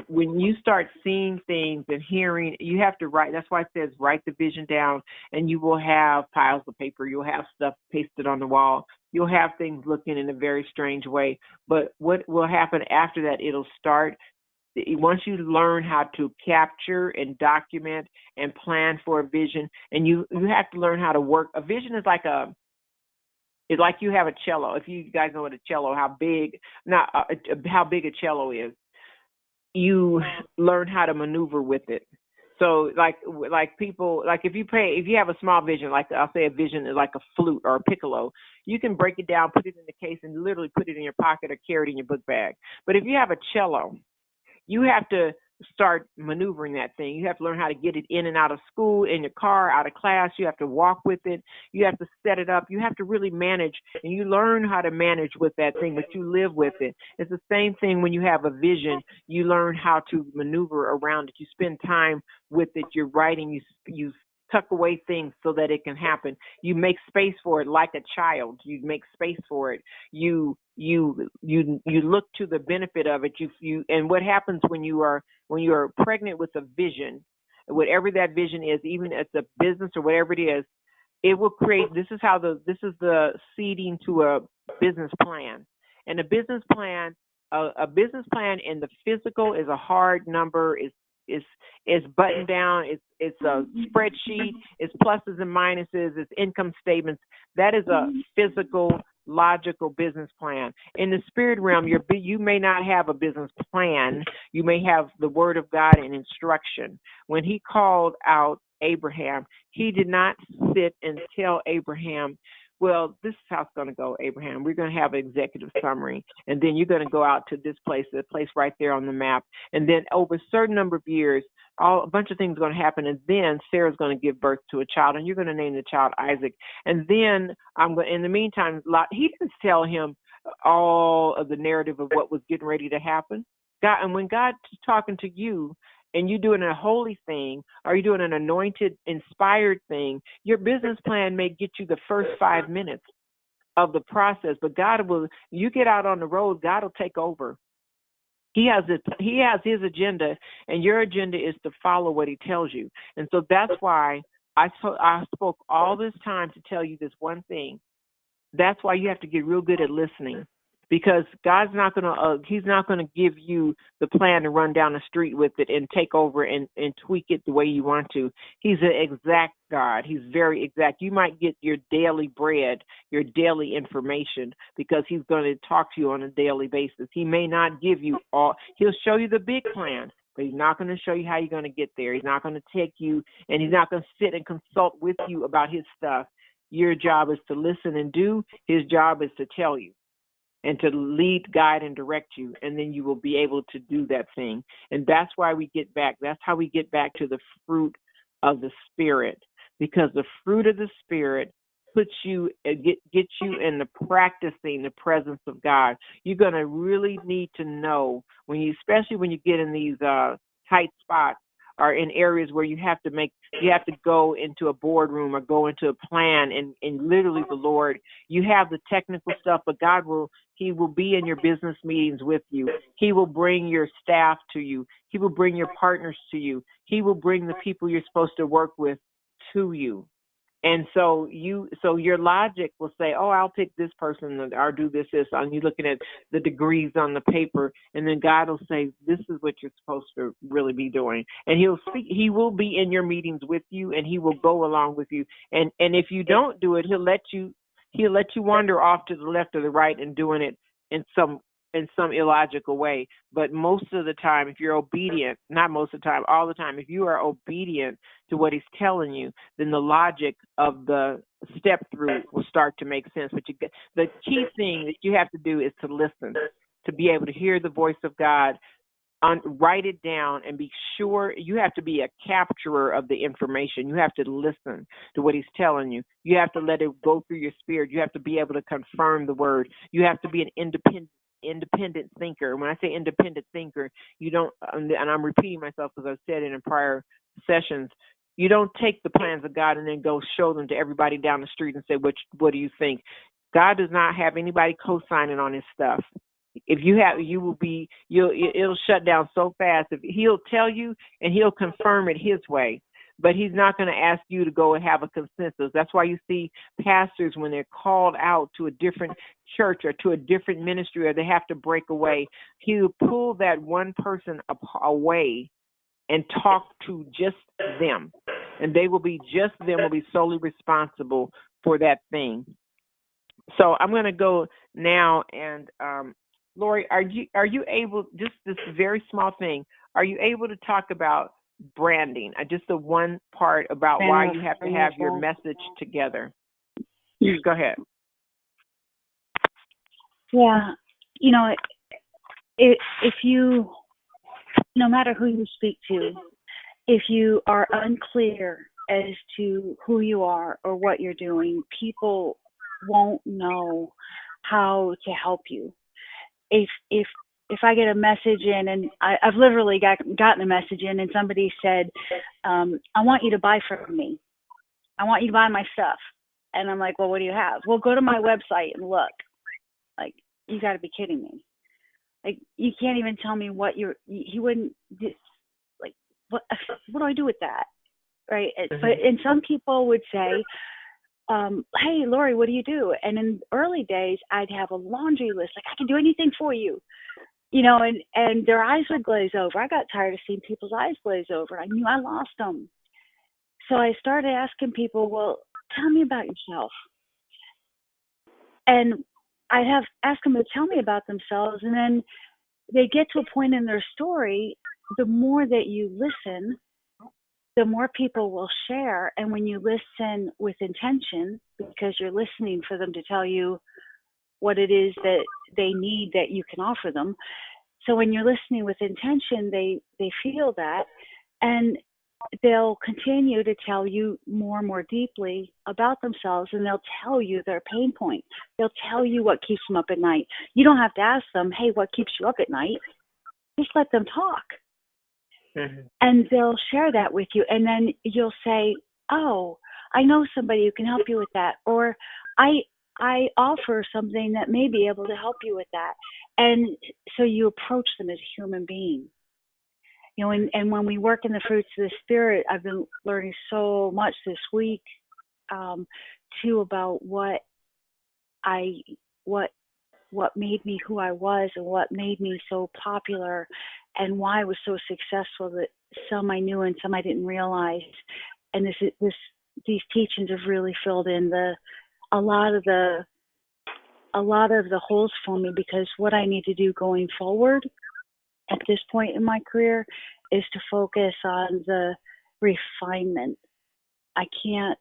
when you start seeing things and hearing, you have to write. That's why it says write the vision down, and you will have piles of paper. You'll have stuff pasted on the wall. You'll have things looking in a very strange way. But what will happen after that, it'll start. Once you learn how to capture and document and plan for a vision, and you have to learn how to work. A vision is like it's like you have a cello. If you guys know what a cello, how big a cello is, you learn how to maneuver with it. So like people, like if you have a small vision, like I'll say a vision is like a flute or a piccolo, you can break it down, put it in the case, and literally put it in your pocket or carry it in your book bag. But if you have a cello, you have to start maneuvering that thing. You have to learn how to get it in and out of school, in your car, out of class. You have to walk with it. You have to set it up. You have to really manage, and you learn how to manage with that thing, but you live with it. It's the same thing when you have a vision. You learn how to maneuver around it. You spend time with it. You're writing. You tuck away things so that it can happen. You make space for it like a child. You make space for it. You look to the benefit of it. And what happens when you are pregnant with a vision, whatever that vision is, even if it's a business or whatever it is, it will create. This is the seeding to a business plan. And a business plan in the physical is a hard number. It's buttoned down. It's a spreadsheet. It's pluses and minuses. It's income statements. That is a physical logical business plan. In the spirit realm, you may not have a business plan. You may have the word of God and instruction. When he called out Abraham, he did not sit and tell Abraham, well, this is how it's going to go, Abraham. We're going to have an executive summary, and then you're going to go out to this place, the place right there on the map. And then over a certain number of years, a bunch of things are going to happen, and then Sarah's going to give birth to a child, and you're going to name the child Isaac. And then in the meantime, he didn't tell him all of the narrative of what was getting ready to happen. God, and when God's talking to you, and you're doing a holy thing, or you're doing an anointed, inspired thing, your business plan may get you the first 5 minutes of the process, but you get out on the road, God will take over. He has his agenda, and your agenda is to follow what he tells you. And so that's why I spoke all this time to tell you this one thing. That's why you have to get real good at listening. Because God's not he's not gonna give you the plan to run down the street with it and take over and tweak it the way you want to. He's an exact God. He's very exact. You might get your daily bread, your daily information, because he's going to talk to you on a daily basis. He may not give you all. He'll show you the big plan, but he's not going to show you how you're going to get there. He's not going to take you, and he's not going to sit and consult with you about his stuff. Your job is to listen and do. His job is to tell you and to lead, guide, and direct you, and then you will be able to do that thing. And that's why we get back. That's how we get back to the fruit of the Spirit, because the fruit of the Spirit puts you, get you in the practicing the presence of God. You're going to really need to know, especially when you get in these tight spots, or in areas where you have to go into a boardroom or go into a plan, and literally the Lord, you have the technical stuff, but He will be in your business meetings with you. He will bring your staff to you. He will bring your partners to you. He will bring the people you're supposed to work with to you. And so your logic will say, oh, I'll pick this person, or do this, and you're looking at the degrees on the paper, and then God will say, this is what you're supposed to really be doing. And he will be in your meetings with you, and he will go along with you. And if you don't do it, he'll let you wander off to the left or the right and doing it in some illogical way. But most of the time, if you're obedient, not most of the time, all the time, if you are obedient to what he's telling you, then the logic of the step through will start to make sense. But the key thing that you have to do is to listen, to be able to hear the voice of God, write it down, and be sure. You have to be a capturer of the information. You have to listen to what he's telling you. You have to let it go through your spirit. You have to be able to confirm the word. You have to be an independent thinker. When I say independent thinker, you don't, and I'm repeating myself because I've said it in prior sessions, you don't take the plans of God and then go show them to everybody down the street and say, what do you think? God does not have anybody co-signing on his stuff. If you have, it'll shut down so fast. If he'll tell you and he'll confirm it his way, but he's not going to ask you to go and have a consensus. That's why you see pastors, when they're called out to a different church or to a different ministry, or they have to break away, he'll pull that one person away and talk to just them. And they will be just them, will be solely responsible for that thing. So I'm going to go now, and Lori, are you able, just this very small thing, are you able to talk about branding? Just the one part about why you have to have your message together. Go ahead. Yeah, if you, no matter who you speak to, if you are unclear as to who you are or what you're doing, people won't know how to help you. If I get a message in, and I've literally gotten a message in, and somebody said, I want you to buy from me. I want you to buy my stuff. And I'm like, well, what do you have? Well, go to my website and look. Like, you got to be kidding me. Like, you can't even tell me what he wouldn't, like, what do I do with that? Right? Mm-hmm. And some people would say, hey, Lori, what do you do? And in early days, I'd have a laundry list. Like, I can do anything for you. And their eyes would glaze over. I got tired of seeing people's eyes glaze over. I knew I lost them. So I started asking people, well, tell me about yourself. And I'd have ask them to tell me about themselves, and then they get to a point in their story. The more that you listen, the more people will share. And when you listen with intention, because you're listening for them to tell you what it is that they need that you can offer them. So when you're listening with intention, they feel that, and they'll continue to tell you more and more deeply about themselves, and they'll tell you their pain point. They'll tell you what keeps them up at night. You don't have to ask them, hey, what keeps you up at night? Just let them talk. Mm-hmm. And they'll share that with you. And then you'll say, oh, I know somebody who can help you with that. Or I offer something that may be able to help you with that. And so you approach them as a human being. You know, and when we work in the fruits of the Spirit, I've been learning so much this week, too, about what made me who I was and what made me so popular and why I was so successful, that some I knew and some I didn't realize. And these teachings have really filled in a lot of the holes for me, because what I need to do going forward at this point in my career is to focus on the refinement. I can't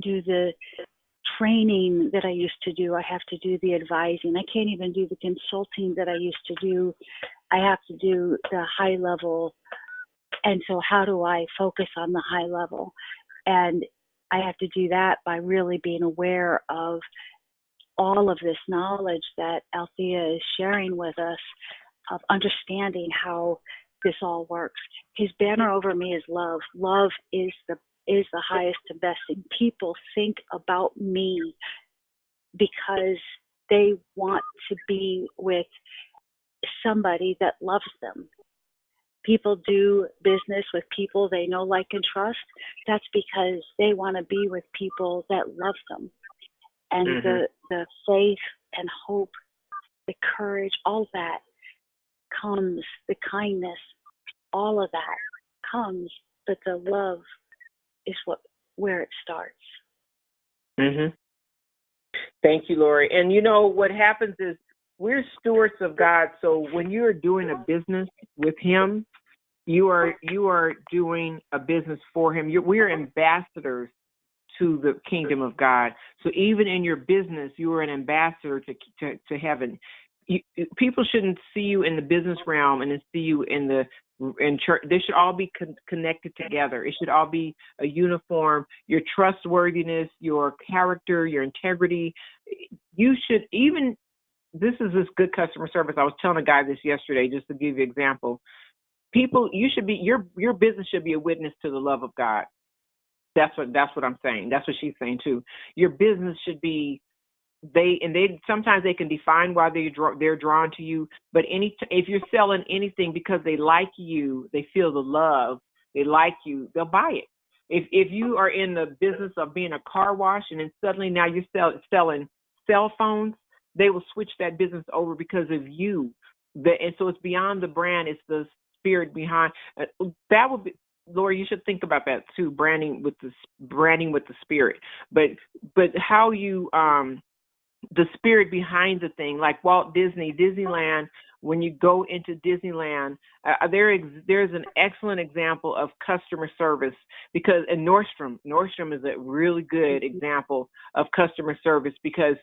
do the training that I used to do. I have to do the advising. I can't even do the consulting that I used to do. I have to do the high level. And so how do I focus on the high level? And I have to do that by really being aware of all of this knowledge that Althea is sharing with us, of understanding how this all works. His banner over me is love. Love is the highest and best thing. People think about me because they want to be with somebody that loves them. People do business with people they know, like, and trust. That's because they want to be with people that love them. And mm-hmm. the faith and hope, the courage, all that comes, the kindness, all of that comes, but the love is where it starts. Mm-hmm. Thank you, Lori. And you know what happens is we're stewards of God. So when you're doing a business with Him, you are doing a business for Him. We're ambassadors to the kingdom of God. So even in your business, you are an ambassador to heaven. People shouldn't see you in the business realm and then see you in church. They should all be connected together. It should all be a uniform. Your trustworthiness, your character, your integrity. You should even. This good customer service. I was telling a guy this yesterday, just to give you an example. People, you should be your business should be a witness to the love of God. That's what I'm saying. That's what she's saying too. Your business should be. They sometimes they can define why they're drawn to you, but if you're selling anything because they like you, they feel the love, they like you, they'll buy it. If you are in the business of being a car wash and then suddenly now you're selling cell phones, they will switch that business over because of you. And so it's beyond the brand; it's the spirit behind. That would be. Lori, you should think about that too. Branding with the spirit, but how you the spirit behind the thing, like Walt Disneyland. When you go into Disneyland, there's an excellent example of customer service, because and Nordstrom is a really good example of customer service, because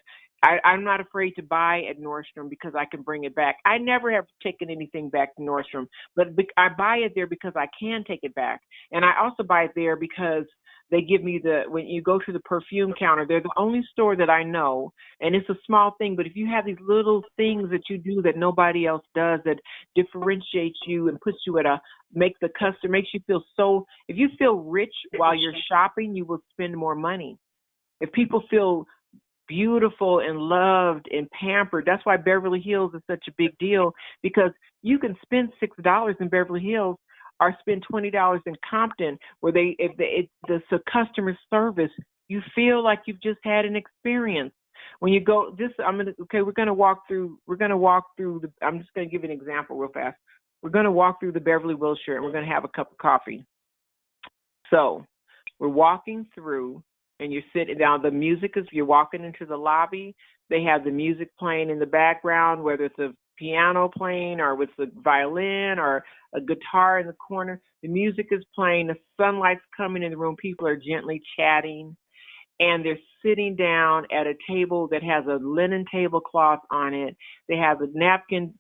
I'm not afraid to buy at Nordstrom because I can bring it back. I never have taken anything back to Nordstrom, but I buy it there because I can take it back. And I also buy it there because they give me when you go to the perfume counter, they're the only store that I know, and it's a small thing, but if you have these little things that you do that nobody else does that differentiates you and puts you makes you feel so, if you feel rich while you're shopping, you will spend more money. If people feel beautiful and loved and pampered, that's why Beverly Hills is such a big deal, because you can spend $6 in Beverly Hills or spend $20 in Compton, where the customer service, you feel like you've just had an experience. When you go, we're gonna walk through. I'm just gonna give you an example real fast. We're gonna walk through the Beverly Wilshire, and we're gonna have a cup of coffee. So we're walking through, and you're sitting down. The music is. You're walking into the lobby. They have the music playing in the background, whether it's a piano playing or with the violin or a guitar in the corner. The music is playing. The sunlight's coming in the room. People are gently chatting. And they're sitting down at a table that has a linen tablecloth on it. They have a napkin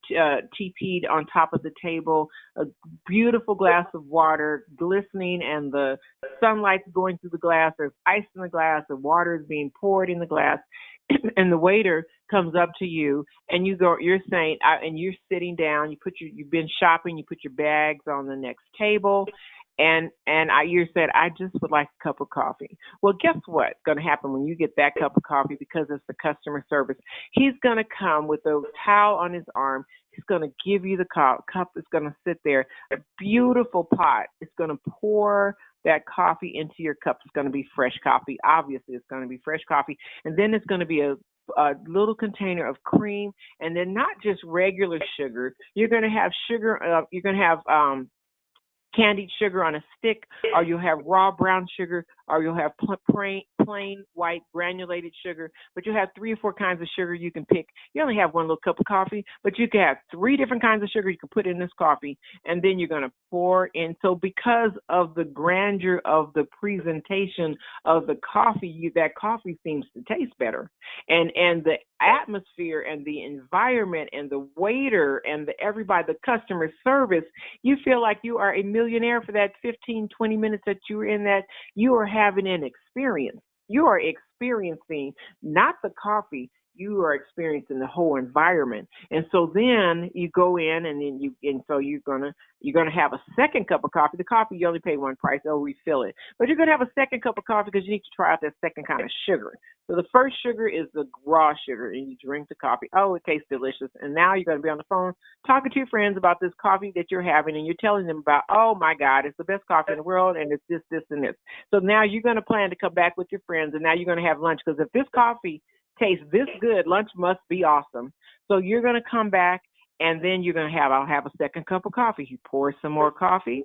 teepeed on top of the table, a beautiful glass of water glistening, and the sunlight's going through the glass. There's ice in the glass. The water is being poured in the glass. And the waiter comes up to you, and you're saying, and you're sitting down. You've been shopping. You put your bags on the next table. And you said, I just would like a cup of coffee. Well, guess what's going to happen when you get that cup of coffee? Because it's the customer service, he's going to come with a towel on his arm. He's going to give you the cup. Cup is going to sit there. A beautiful pot. It's going to pour that coffee into your cup. It's going to be fresh coffee. Obviously, it's going to be fresh coffee. And then it's going to be a little container of cream, and then not just regular sugar. You're going to have sugar. You're going to have candied sugar on a stick, or you'll have raw brown sugar, or you'll have plain white granulated sugar. But you'll have 3 or 4 kinds of sugar you can pick. You only have one little cup of coffee, but you can have 3 different kinds of sugar you can put in this coffee, and then you're going to pour in. So because of the grandeur of the presentation of the coffee, that coffee seems to taste better. And the atmosphere and the environment and the waiter and everybody, the customer service, you feel like you are a millionaire for that 15, 20 minutes that you were in that. You are having an experience. You are experiencing not the coffee, you are experiencing the whole environment. And so then you go in, and so you're gonna have a second cup of coffee. The coffee you only pay one price, they'll refill it. But you're gonna have a second cup of coffee because you need to try out that second kind of sugar. So the first sugar is the raw sugar, and you drink the coffee. Oh, it tastes delicious. And now you're gonna be on the phone talking to your friends about this coffee that you're having, and you're telling them about, oh my God, it's the best coffee in the world, and it's this, this, and this. So now you're gonna plan to come back with your friends, and now you're gonna have lunch, because if this coffee tastes this good, lunch must be awesome. So you're going to come back, and then I'll have a second cup of coffee. You pour some more coffee,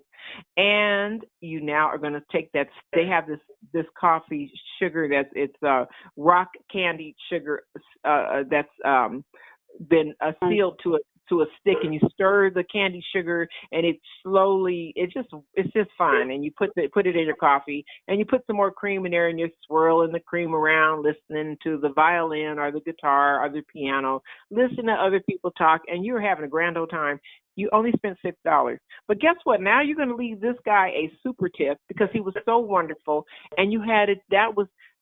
and you now are going to take that. They have this coffee sugar it's rock candied sugar that's been sealed to a stick, and you stir the candy sugar, and it's just fun. And you put it in your coffee, and you put some more cream in there, and you're swirling the cream around, listening to the violin or the guitar or the piano, listening to other people talk, and you're having a grand old time. You only spent $6. But guess what? Now you're going to leave this guy a super tip because he was so wonderful, and you had it.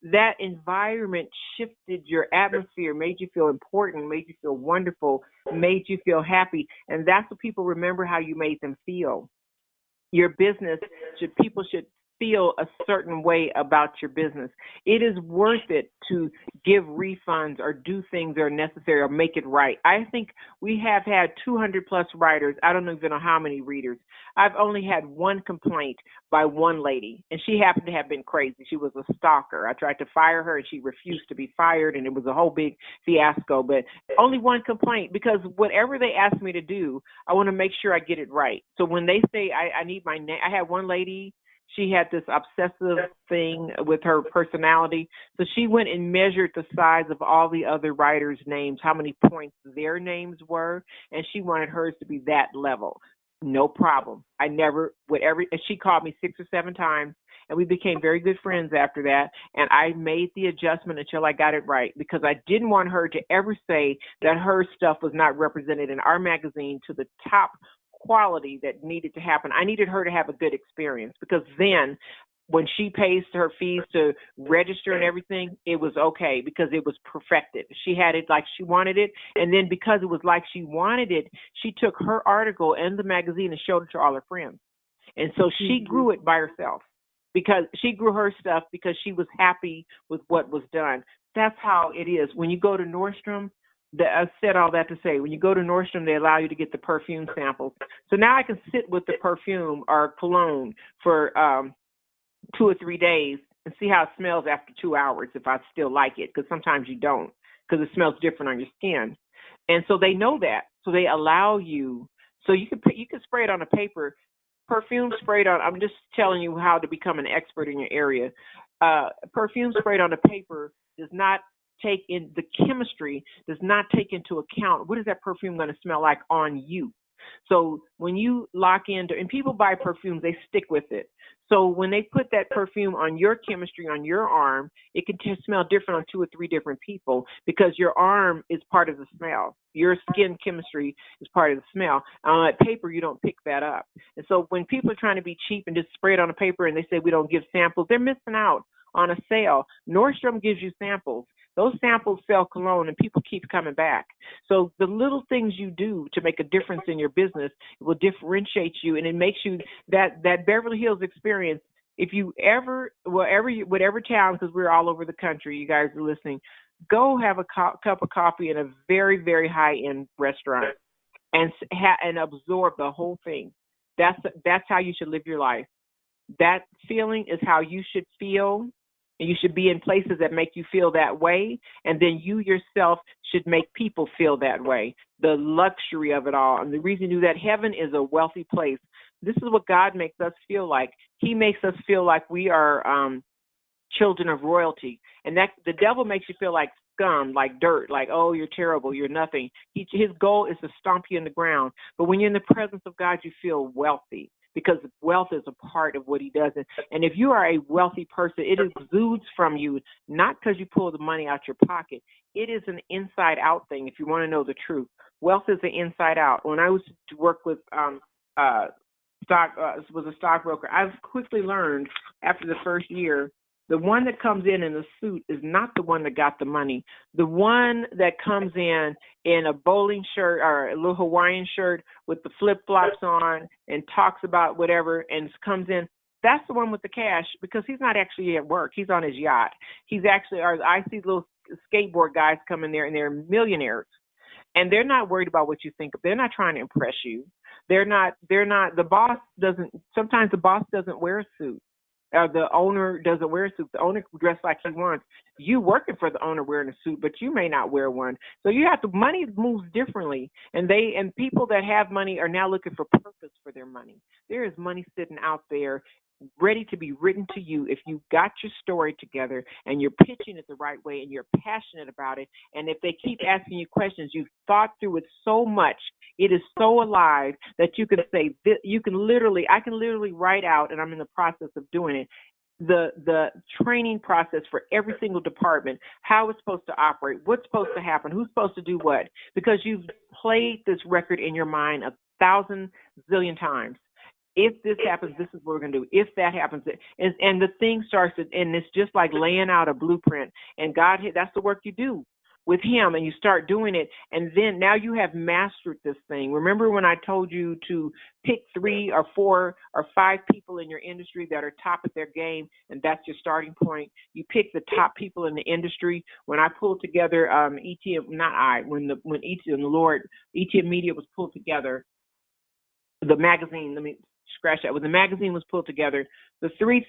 That environment shifted your atmosphere, made you feel important, made you feel wonderful, made you feel happy. And that's what people remember, how you made them feel. Your business, people should feel a certain way about your business. It is worth it to give refunds or do things that are necessary or make it right. I think we have had 200 plus writers. I don't even know how many readers. I've only had one complaint by one lady, and she happened to have been crazy. She was a stalker. I tried to fire her, and she refused to be fired, and it was a whole big fiasco. But only one complaint, because whatever they ask me to do, I want to make sure I get it right. So when they say I need my name, I had one lady. She had this obsessive thing with her personality. So she went and measured the size of all the other writers' names, how many points their names were, and she wanted hers to be that level. No problem. And she called me 6 or 7 times, and we became very good friends after that. And I made the adjustment until I got it right, because I didn't want her to ever say that her stuff was not represented in our magazine to the top quality that needed to happen. I needed her to have a good experience, because then when she pays her fees to register and everything, it was okay, because it was perfected. She had it like she wanted it. And then because it was like she wanted it, she took her article and the magazine and showed it to all her friends. And so she grew it by herself, because she grew her stuff because she was happy with what was done. That's how it is. When you go to Nordstrom, I said all that to say, when you go to Nordstrom, they allow you to get the perfume samples. So now I can sit with the perfume or cologne for 2 or 3 days and see how it smells after 2 hours, if I still like it, because sometimes you don't, because it smells different on your skin. And so they know that. So they allow you. So you can spray it on a paper. Perfume sprayed on, I'm just telling you how to become an expert in your area. Perfume sprayed on a paper does not take in the chemistry, does not take into account what is that perfume going to smell like on you. So when you lock into, and people buy perfumes, they stick with it. So when they put that perfume on your chemistry, on your arm, it can smell different on 2 or 3 different people because your arm is part of the smell. Your skin chemistry is part of the smell. On that paper, you don't pick that up. And so when people are trying to be cheap and just spray it on a paper and they say we don't give samples, they're missing out on a sale. Nordstrom gives you samples. Those samples sell cologne and people keep coming back. So the little things you do to make a difference in your business will differentiate you, and it makes you that Beverly Hills experience. If you ever, whatever town, because we're all over the country, you guys are listening, go have a cup of coffee in a very, very high-end restaurant and absorb the whole thing. That's how you should live your life. That feeling is how you should feel. And you should be in places that make you feel that way. And then you yourself should make people feel that way. The luxury of it all. And the reason you do that, heaven is a wealthy place. This is what God makes us feel like. He makes us feel like we are children of royalty. And that the devil makes you feel like scum, like dirt, like, oh, you're terrible, you're nothing. His goal is to stomp you in the ground. But when you're in the presence of God, you feel wealthy, because wealth is a part of what he does. And if you are a wealthy person, it exudes from you, not because you pull the money out your pocket. It is an inside-out thing, if you want to know the truth. Wealth is an inside-out. When I was to work with was a stockbroker, I've quickly learned after the first year, the one that comes in a suit is not the one that got the money. The one that comes in a bowling shirt or a little Hawaiian shirt with the flip-flops on and talks about whatever and comes in, that's the one with the cash, because he's not actually at work. He's on his yacht. He's actually, or I see little skateboard guys come in there and they're millionaires. And they're not worried about what you think. They're not trying to impress you. Sometimes the boss doesn't wear a suit. The owner doesn't wear a suit. The owner dressed like he wants. You working for the owner wearing a suit, but you may not wear one. So money moves differently. And people that have money are now looking for purpose for their money. There is money sitting out there ready to be written to you if you got your story together and you're pitching it the right way and you're passionate about it. And if they keep asking you questions, you've thought through it so much, it is so alive that you can say, I can literally write out, and I'm in the process of doing it, the training process for every single department, how it's supposed to operate, what's supposed to happen, who's supposed to do what, because you've played this record in your mind 1,000 zillion times. If this happens, this is what we're going to do. If that happens, and the thing starts, and it's just like laying out a blueprint. And God, that's the work you do with him, and you start doing it. And then now you have mastered this thing. Remember when I told you to pick 3 or 4 or 5 people in your industry that are top of their game, and that's your starting point? You pick the top people in the industry. When I pulled together ETM Media was pulled together, the magazine, when the magazine was pulled together, the 3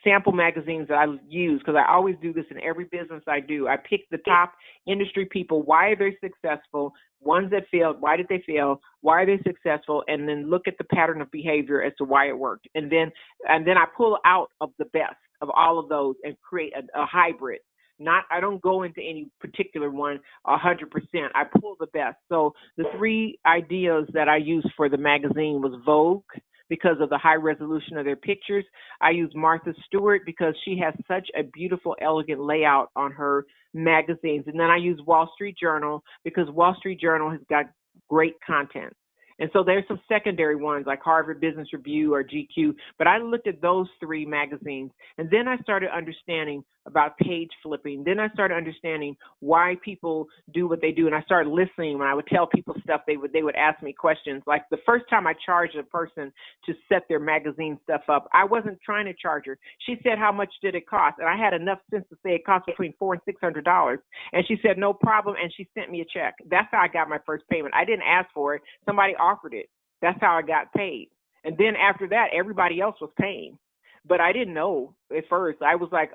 sample magazines that I use, because I always do this in every business I do, I pick the top industry people, why are they successful, ones that failed, why did they fail, why are they successful, and then look at the pattern of behavior as to why it worked. And then I pull out of the best of all of those and create a hybrid. I don't go into any particular one 100%. I pull the best. So the 3 ideas that I used for the magazine was Vogue, because of the high resolution of their pictures. I use Martha Stewart because she has such a beautiful, elegant layout on her magazines. And then I use Wall Street Journal because Wall Street Journal has got great content. And so there's some secondary ones like Harvard Business Review or GQ, but I looked at those 3 magazines, and then I started understanding about page flipping. Then I started understanding why people do what they do, and I started listening. When I would tell people stuff, they would ask me questions. Like the first time I charged a person to set their magazine stuff up, I wasn't trying to charge her. She said, how much did it cost? And I had enough sense to say it cost between $400 and $600. And she said, no problem, and she sent me a check. That's how I got my first payment. I didn't ask for it. Somebody offered it. That's how I got paid. And then after that, everybody else was paying. But I didn't know at first. I was like,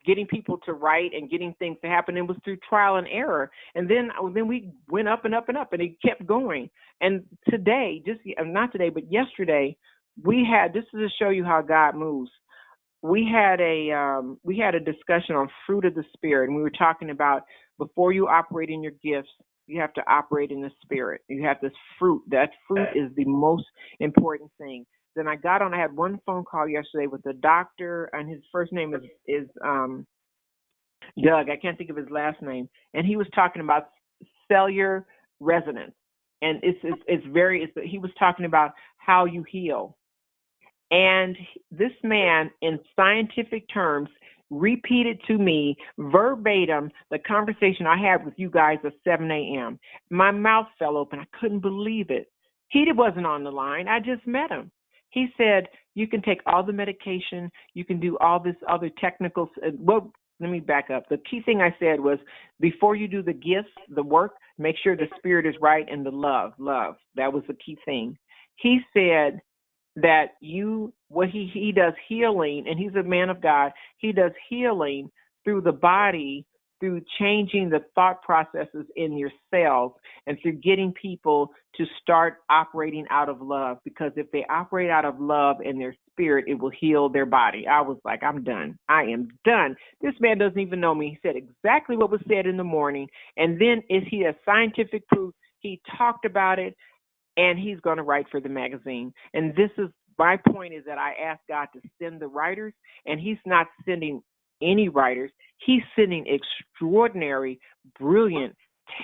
getting people to write and getting things to happen. It was through trial and error. And then we went up and up and up, and it kept going. And today, not today, but yesterday, we had, this is to show you how God moves. we had a discussion on fruit of the spirit, and we were talking about before you operate in your gifts, you have to operate in the spirit. You have this fruit. That fruit is the most important thing. Then I had one phone call yesterday with a doctor, and his first name is Doug. I can't think of his last name, and he was talking about cellular resonance, and he was talking about how you heal. And this man, in scientific terms, repeated to me verbatim the conversation I had with you guys at 7 a.m. My mouth fell open. I couldn't believe it. He wasn't on the line. I just met him. He said, you can take all the medication. You can do all this other technical. Well, let me back up. The key thing I said was, before you do the gifts, the work, make sure the spirit is right and the love. That was the key thing. He said that he does healing, and he's a man of God. He does healing through the body, through changing the thought processes in your cells, and through getting people to start operating out of love. Because if they operate out of love in their spirit, it will heal their body. I was like, I'm done. I am done. This man doesn't even know me. He said exactly what was said in the morning, and then he has scientific proof. He talked about it, and he's going to write for the magazine. And this is my point, is that I asked God to send the writers, and he's not sending any writers. He's sending extraordinary, brilliant,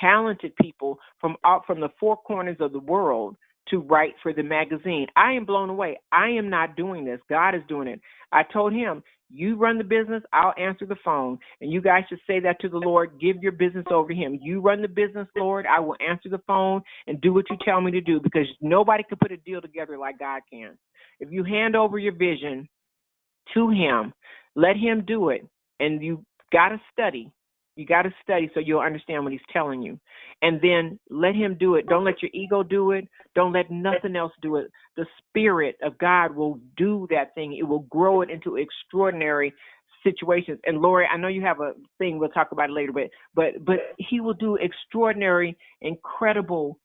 talented people from the four corners of the world to write for the magazine. I am blown away. I am not doing this. God is doing it. I told him, you run the business, I'll answer the phone. And you guys should say that to the Lord. Give your business over to him. You run the business, Lord. I will answer the phone and do what you tell me to do, because nobody can put a deal together like God can. If you hand over your vision to him, let him do it. And you got to study. You got to study so you'll understand what he's telling you. And then let him do it. Don't let your ego do it. Don't let nothing else do it. The Spirit of God will do that thing. It will grow it into extraordinary situations. And Lori, I know you have a thing, we'll talk about it later, but he will do extraordinary, incredible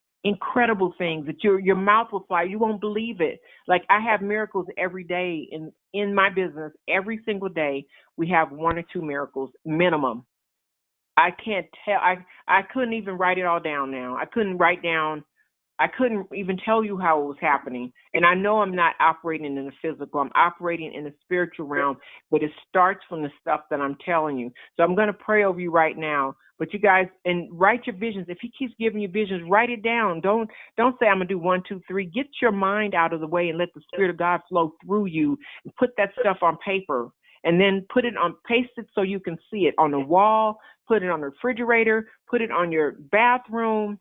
things that your mouth will fly. You won't believe it. Like, I have miracles every day in my business. Every single day we have one or two miracles minimum. I can't tell. I couldn't even write it all down now. I couldn't even tell you how it was happening. And I know I'm not operating in the physical. I'm operating in the spiritual realm, but it starts from the stuff that I'm telling you. So I'm going to pray over you right now. But you guys, and write your visions. If he keeps giving you visions, write it down. Don't say I'm going to do 1, 2, 3. Get your mind out of the way and let the Spirit of God flow through you, and put that stuff on paper. And then paste it so you can see it on the wall, put it on the refrigerator, put it on your bathroom.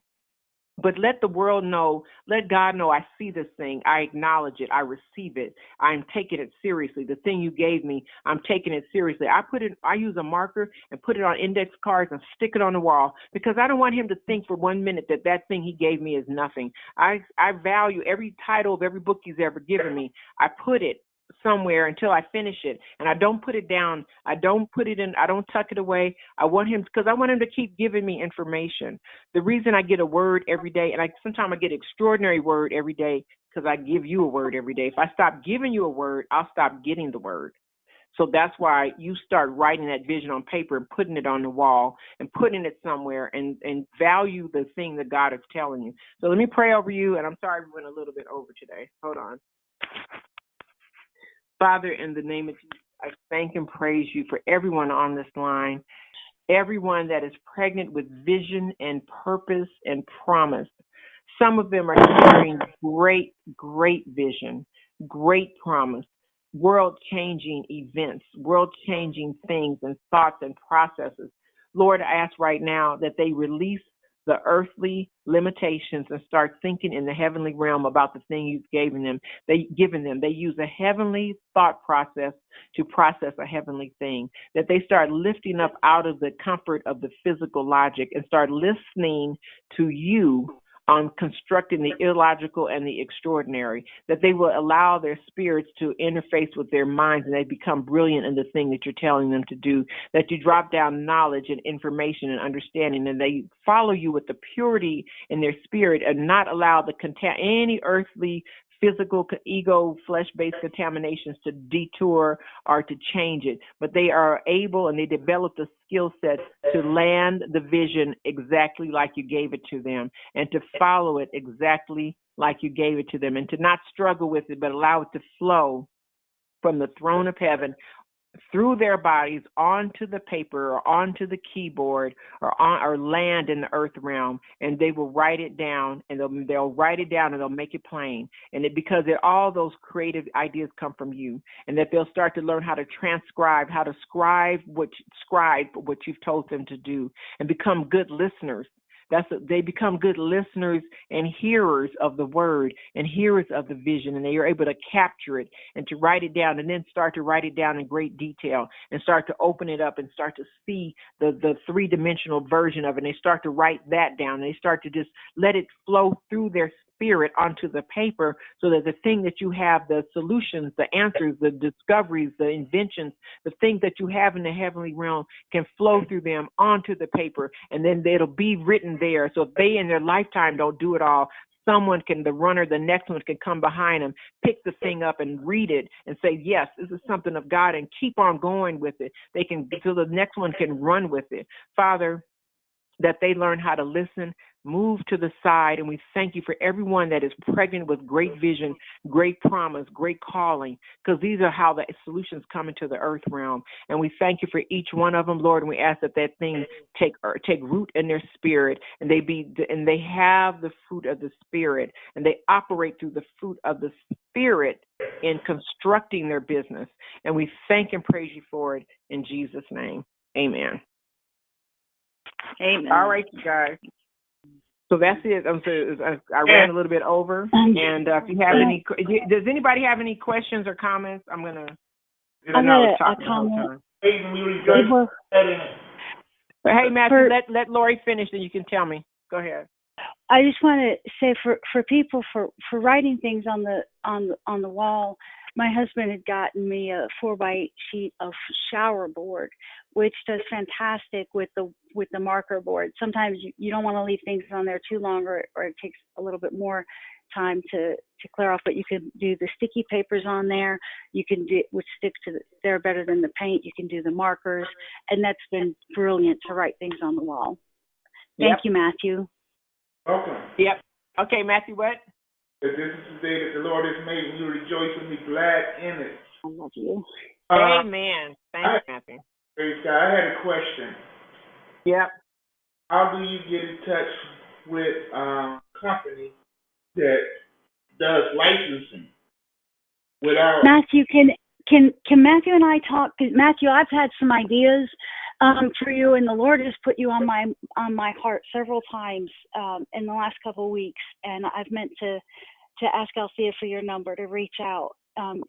But let the world know, let God know, I see this thing, I acknowledge it, I receive it, I'm taking it seriously. The thing you gave me, I'm taking it seriously. I use a marker and put it on index cards and stick it on the wall, because I don't want him to think for 1 minute that thing he gave me is nothing. I value every title of every book he's ever given me. I put it somewhere until I finish it, and I don't put it down. I don't put it in. I don't tuck it away. I want him to keep giving me information. The reason I get a word every day, and sometimes I get extraordinary word every day, because I give you a word every day. If I stop giving you a word, I'll stop getting the word. So that's why you start writing that vision on paper and putting it on the wall and putting it somewhere, and value the thing that God is telling you. So let me pray over you, and I'm sorry we went a little bit over today. Hold on. Father, in the name of Jesus, I thank and praise you for everyone on this line, everyone that is pregnant with vision and purpose and promise. Some of them are carrying great, great vision, great promise, world-changing events, world-changing things and thoughts and processes. Lord, I ask right now that they release the earthly limitations and start thinking in the heavenly realm about the thing you've given them. They use a heavenly thought process to process a heavenly thing. That they start lifting up out of the comfort of the physical logic and start listening to you on constructing the illogical and the extraordinary, that they will allow their spirits to interface with their minds, and they become brilliant in the thing that you're telling them to do, that you drop down knowledge and information and understanding, and they follow you with the purity in their spirit and not allow any earthly physical, ego, flesh-based contaminations to detour or to change it. But they are able, and they develop the skill set to land the vision exactly like you gave it to them, and to follow it exactly like you gave it to them, and to not struggle with it, but allow it to flow from the throne of heaven through their bodies onto the paper or onto the keyboard or land in the earth realm, and they will write it down, and they'll write it down, and they'll make it plain. And because all those creative ideas come from you, and that they'll start to learn how to transcribe, how to scribe what you've told them to do, and become good listeners. They become good listeners and hearers of the word and hearers of the vision, and they are able to capture it and to write it down, and then start to write it down in great detail, and start to open it up and start to see the three-dimensional version of it. And they start to write that down, and they start to just let it flow through their spirit onto the paper, so that the thing that you have, the solutions, the answers, the discoveries, the inventions, the things that you have in the heavenly realm can flow through them onto the paper, and then it'll be written there. So if they in their lifetime don't do it all, someone can, the next one can come behind them, pick the thing up and read it and say, yes, this is something of God, and keep on going with it. They can, so the next one can run with it. Father, that they learn how to listen, move to the side, and we thank you for everyone that is pregnant with great vision, great promise, great calling, because these are how the solutions come into the earth realm. And we thank you for each one of them, Lord, and we ask that thing take root in their spirit, and they have the fruit of the Spirit, and they operate through the fruit of the Spirit in constructing their business. And we thank and praise you for it in Jesus' name. Amen. Amen. All right, you guys. So that's it. I ran a little bit over, and if you have any, does anybody have any questions or comments? I'm gonna talk the whole time. But hey, Matthew, let Lori finish, and you can tell me. Go ahead. I just want to say for people for writing things on the wall. My husband had gotten me a 4x8 sheet of shower board, which does fantastic with the marker board. Sometimes you don't want to leave things on there too long, or it takes a little bit more time to clear off. But you can do the sticky papers on there. You can do, which sticks to there better than the paint. You can do the markers, and that's been brilliant to write things on the wall. Thank you, Matthew. Welcome. Yep. Okay, Matthew, what? That this is the day that the Lord has made, and you rejoice and be glad in it. I love you. Amen. Thanks, Matthew. Praise God. I had a question. Yep. How do you get in touch with a company that does licensing without Matthew? Can Matthew and I talk? 'Cause Matthew, I've had some ideas for you, and the Lord has put you on my heart several times in the last couple of weeks, and I've meant to ask Althea for your number to reach out.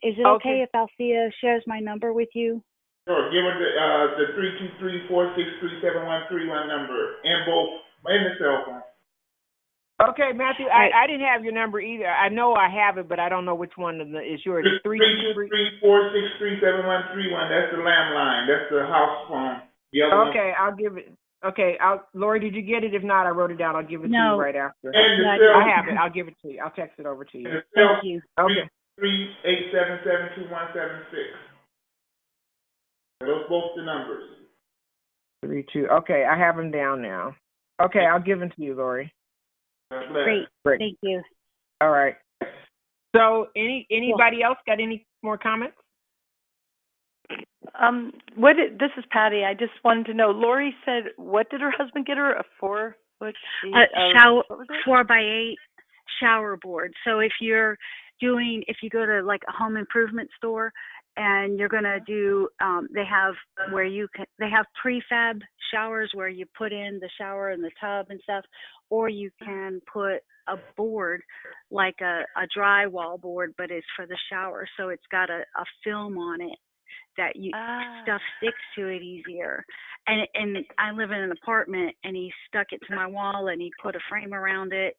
Is it okay if Althea shares my number with you? Sure. Give her the 323-463-7131 number in the cell phone. Okay, Matthew, I didn't have your number either. I know I have it, but I don't know which one is yours. 323-463-7131. That's the landline. That's the house phone. The other one. I'll give it. Okay, Lori, did you get it? If not, I wrote it down. I'll give it to you right after. I have it. I'll give it to you. I'll text it over to you. Thank you. Okay. 3-877-2176. Those both the numbers. 32. Okay, I have them down now. Okay, I'll give them to you, Lori. Great. Thank you. All right. So, anybody else got any more comments? This is Patty. I just wanted to know. Lori said, what did her husband get her? A 4-foot sheet? 4x8 shower board. So if you go to like a home improvement store and you're gonna do, they have prefab showers where you put in the shower and the tub and stuff, or you can put a board like a drywall board, but it's for the shower. So it's got a film on it that stuff sticks to it easier. And I live in an apartment, and he stuck it to my wall, and he put a frame around it.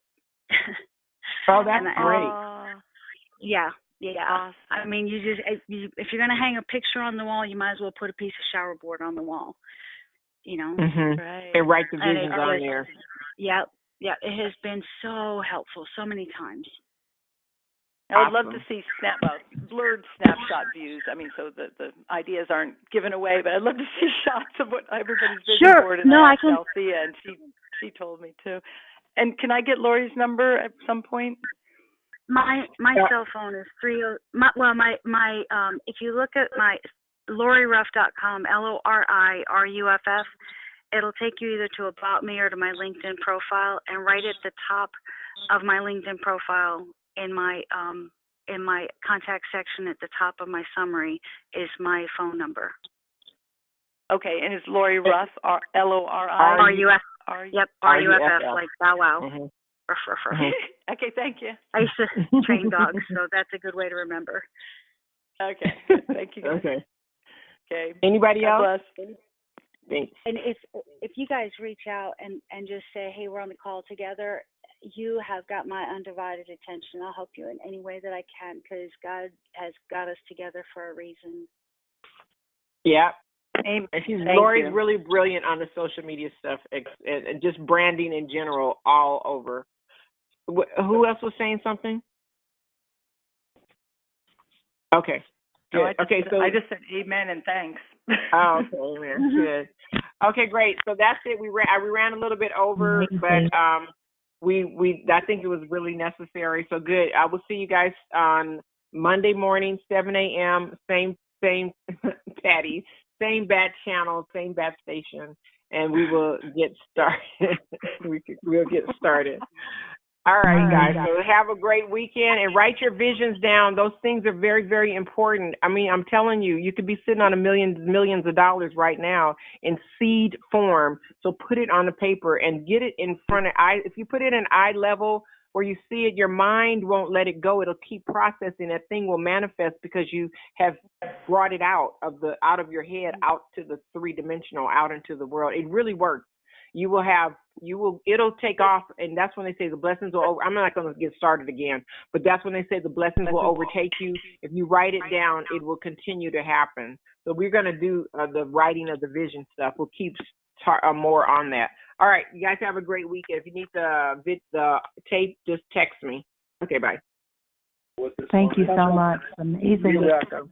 Oh, that's great. Yeah. Awesome. I mean, if you're gonna hang a picture on the wall, you might as well put a piece of shower board on the wall. You know. Mm-hmm. Right. And write the visions on there. Yeah. It has been so helpful so many times. I would love to see blurred snapshot views. I mean, so the ideas aren't given away, but I'd love to see shots of what everybody's vision board. And I asked Althea, and she told me too. And can I get Lori's number at some point? My cell phone is if you look at my LoriRuff.com, LORIRUFF, it'll take you either to About Me or to my LinkedIn profile, and right at the top of my LinkedIn profile in my contact section at the top of my summary is my phone number. Okay, and it's Lori Ruff, LORI? Yep, RUFF, like Bow Wow. Mm-hmm. Ruff, ruff, ruff. Okay, thank you. I used to train dogs, so that's a good way to remember. Okay, thank you guys. Okay. Anybody else? Thanks. And if you guys reach out and just say, hey, we're on the call together, you have got my undivided attention. I'll help you in any way that I can, because God has got us together for a reason. Yeah. Amen. And Lori's really brilliant on the social media stuff and just branding in general all over. Who else was saying something? Okay. Good. No, I just said amen and thanks. Oh, okay, amen. Good. Okay, great. So that's it. We ran a little bit over, but we I think it was really necessary. So good. I will see you guys on Monday morning, 7 a.m. Same Patty, same bat channel, same bat station, and we will get started. We'll get started. All right, guys. So have a great weekend and write your visions down. Those things are very, very important. I mean, I'm telling you, you could be sitting on millions of dollars right now in seed form. So put it on the paper and get it in front of eye. If you put it in eye level where you see it, your mind won't let it go. It'll keep processing. That thing will manifest because you have brought it out of your head, out to the three-dimensional, out into the world. It really works. It'll take off, and that's when they say the blessings will I'm not going to get started again, but that's when they say the blessings will overtake you. If you write it down, it will continue to happen. So we're going to do the writing of the vision stuff. We'll keep more on that. All right, you guys have a great weekend. If you need the tape, just text me. Okay, bye. Thank you so much. Amazing. You're welcome.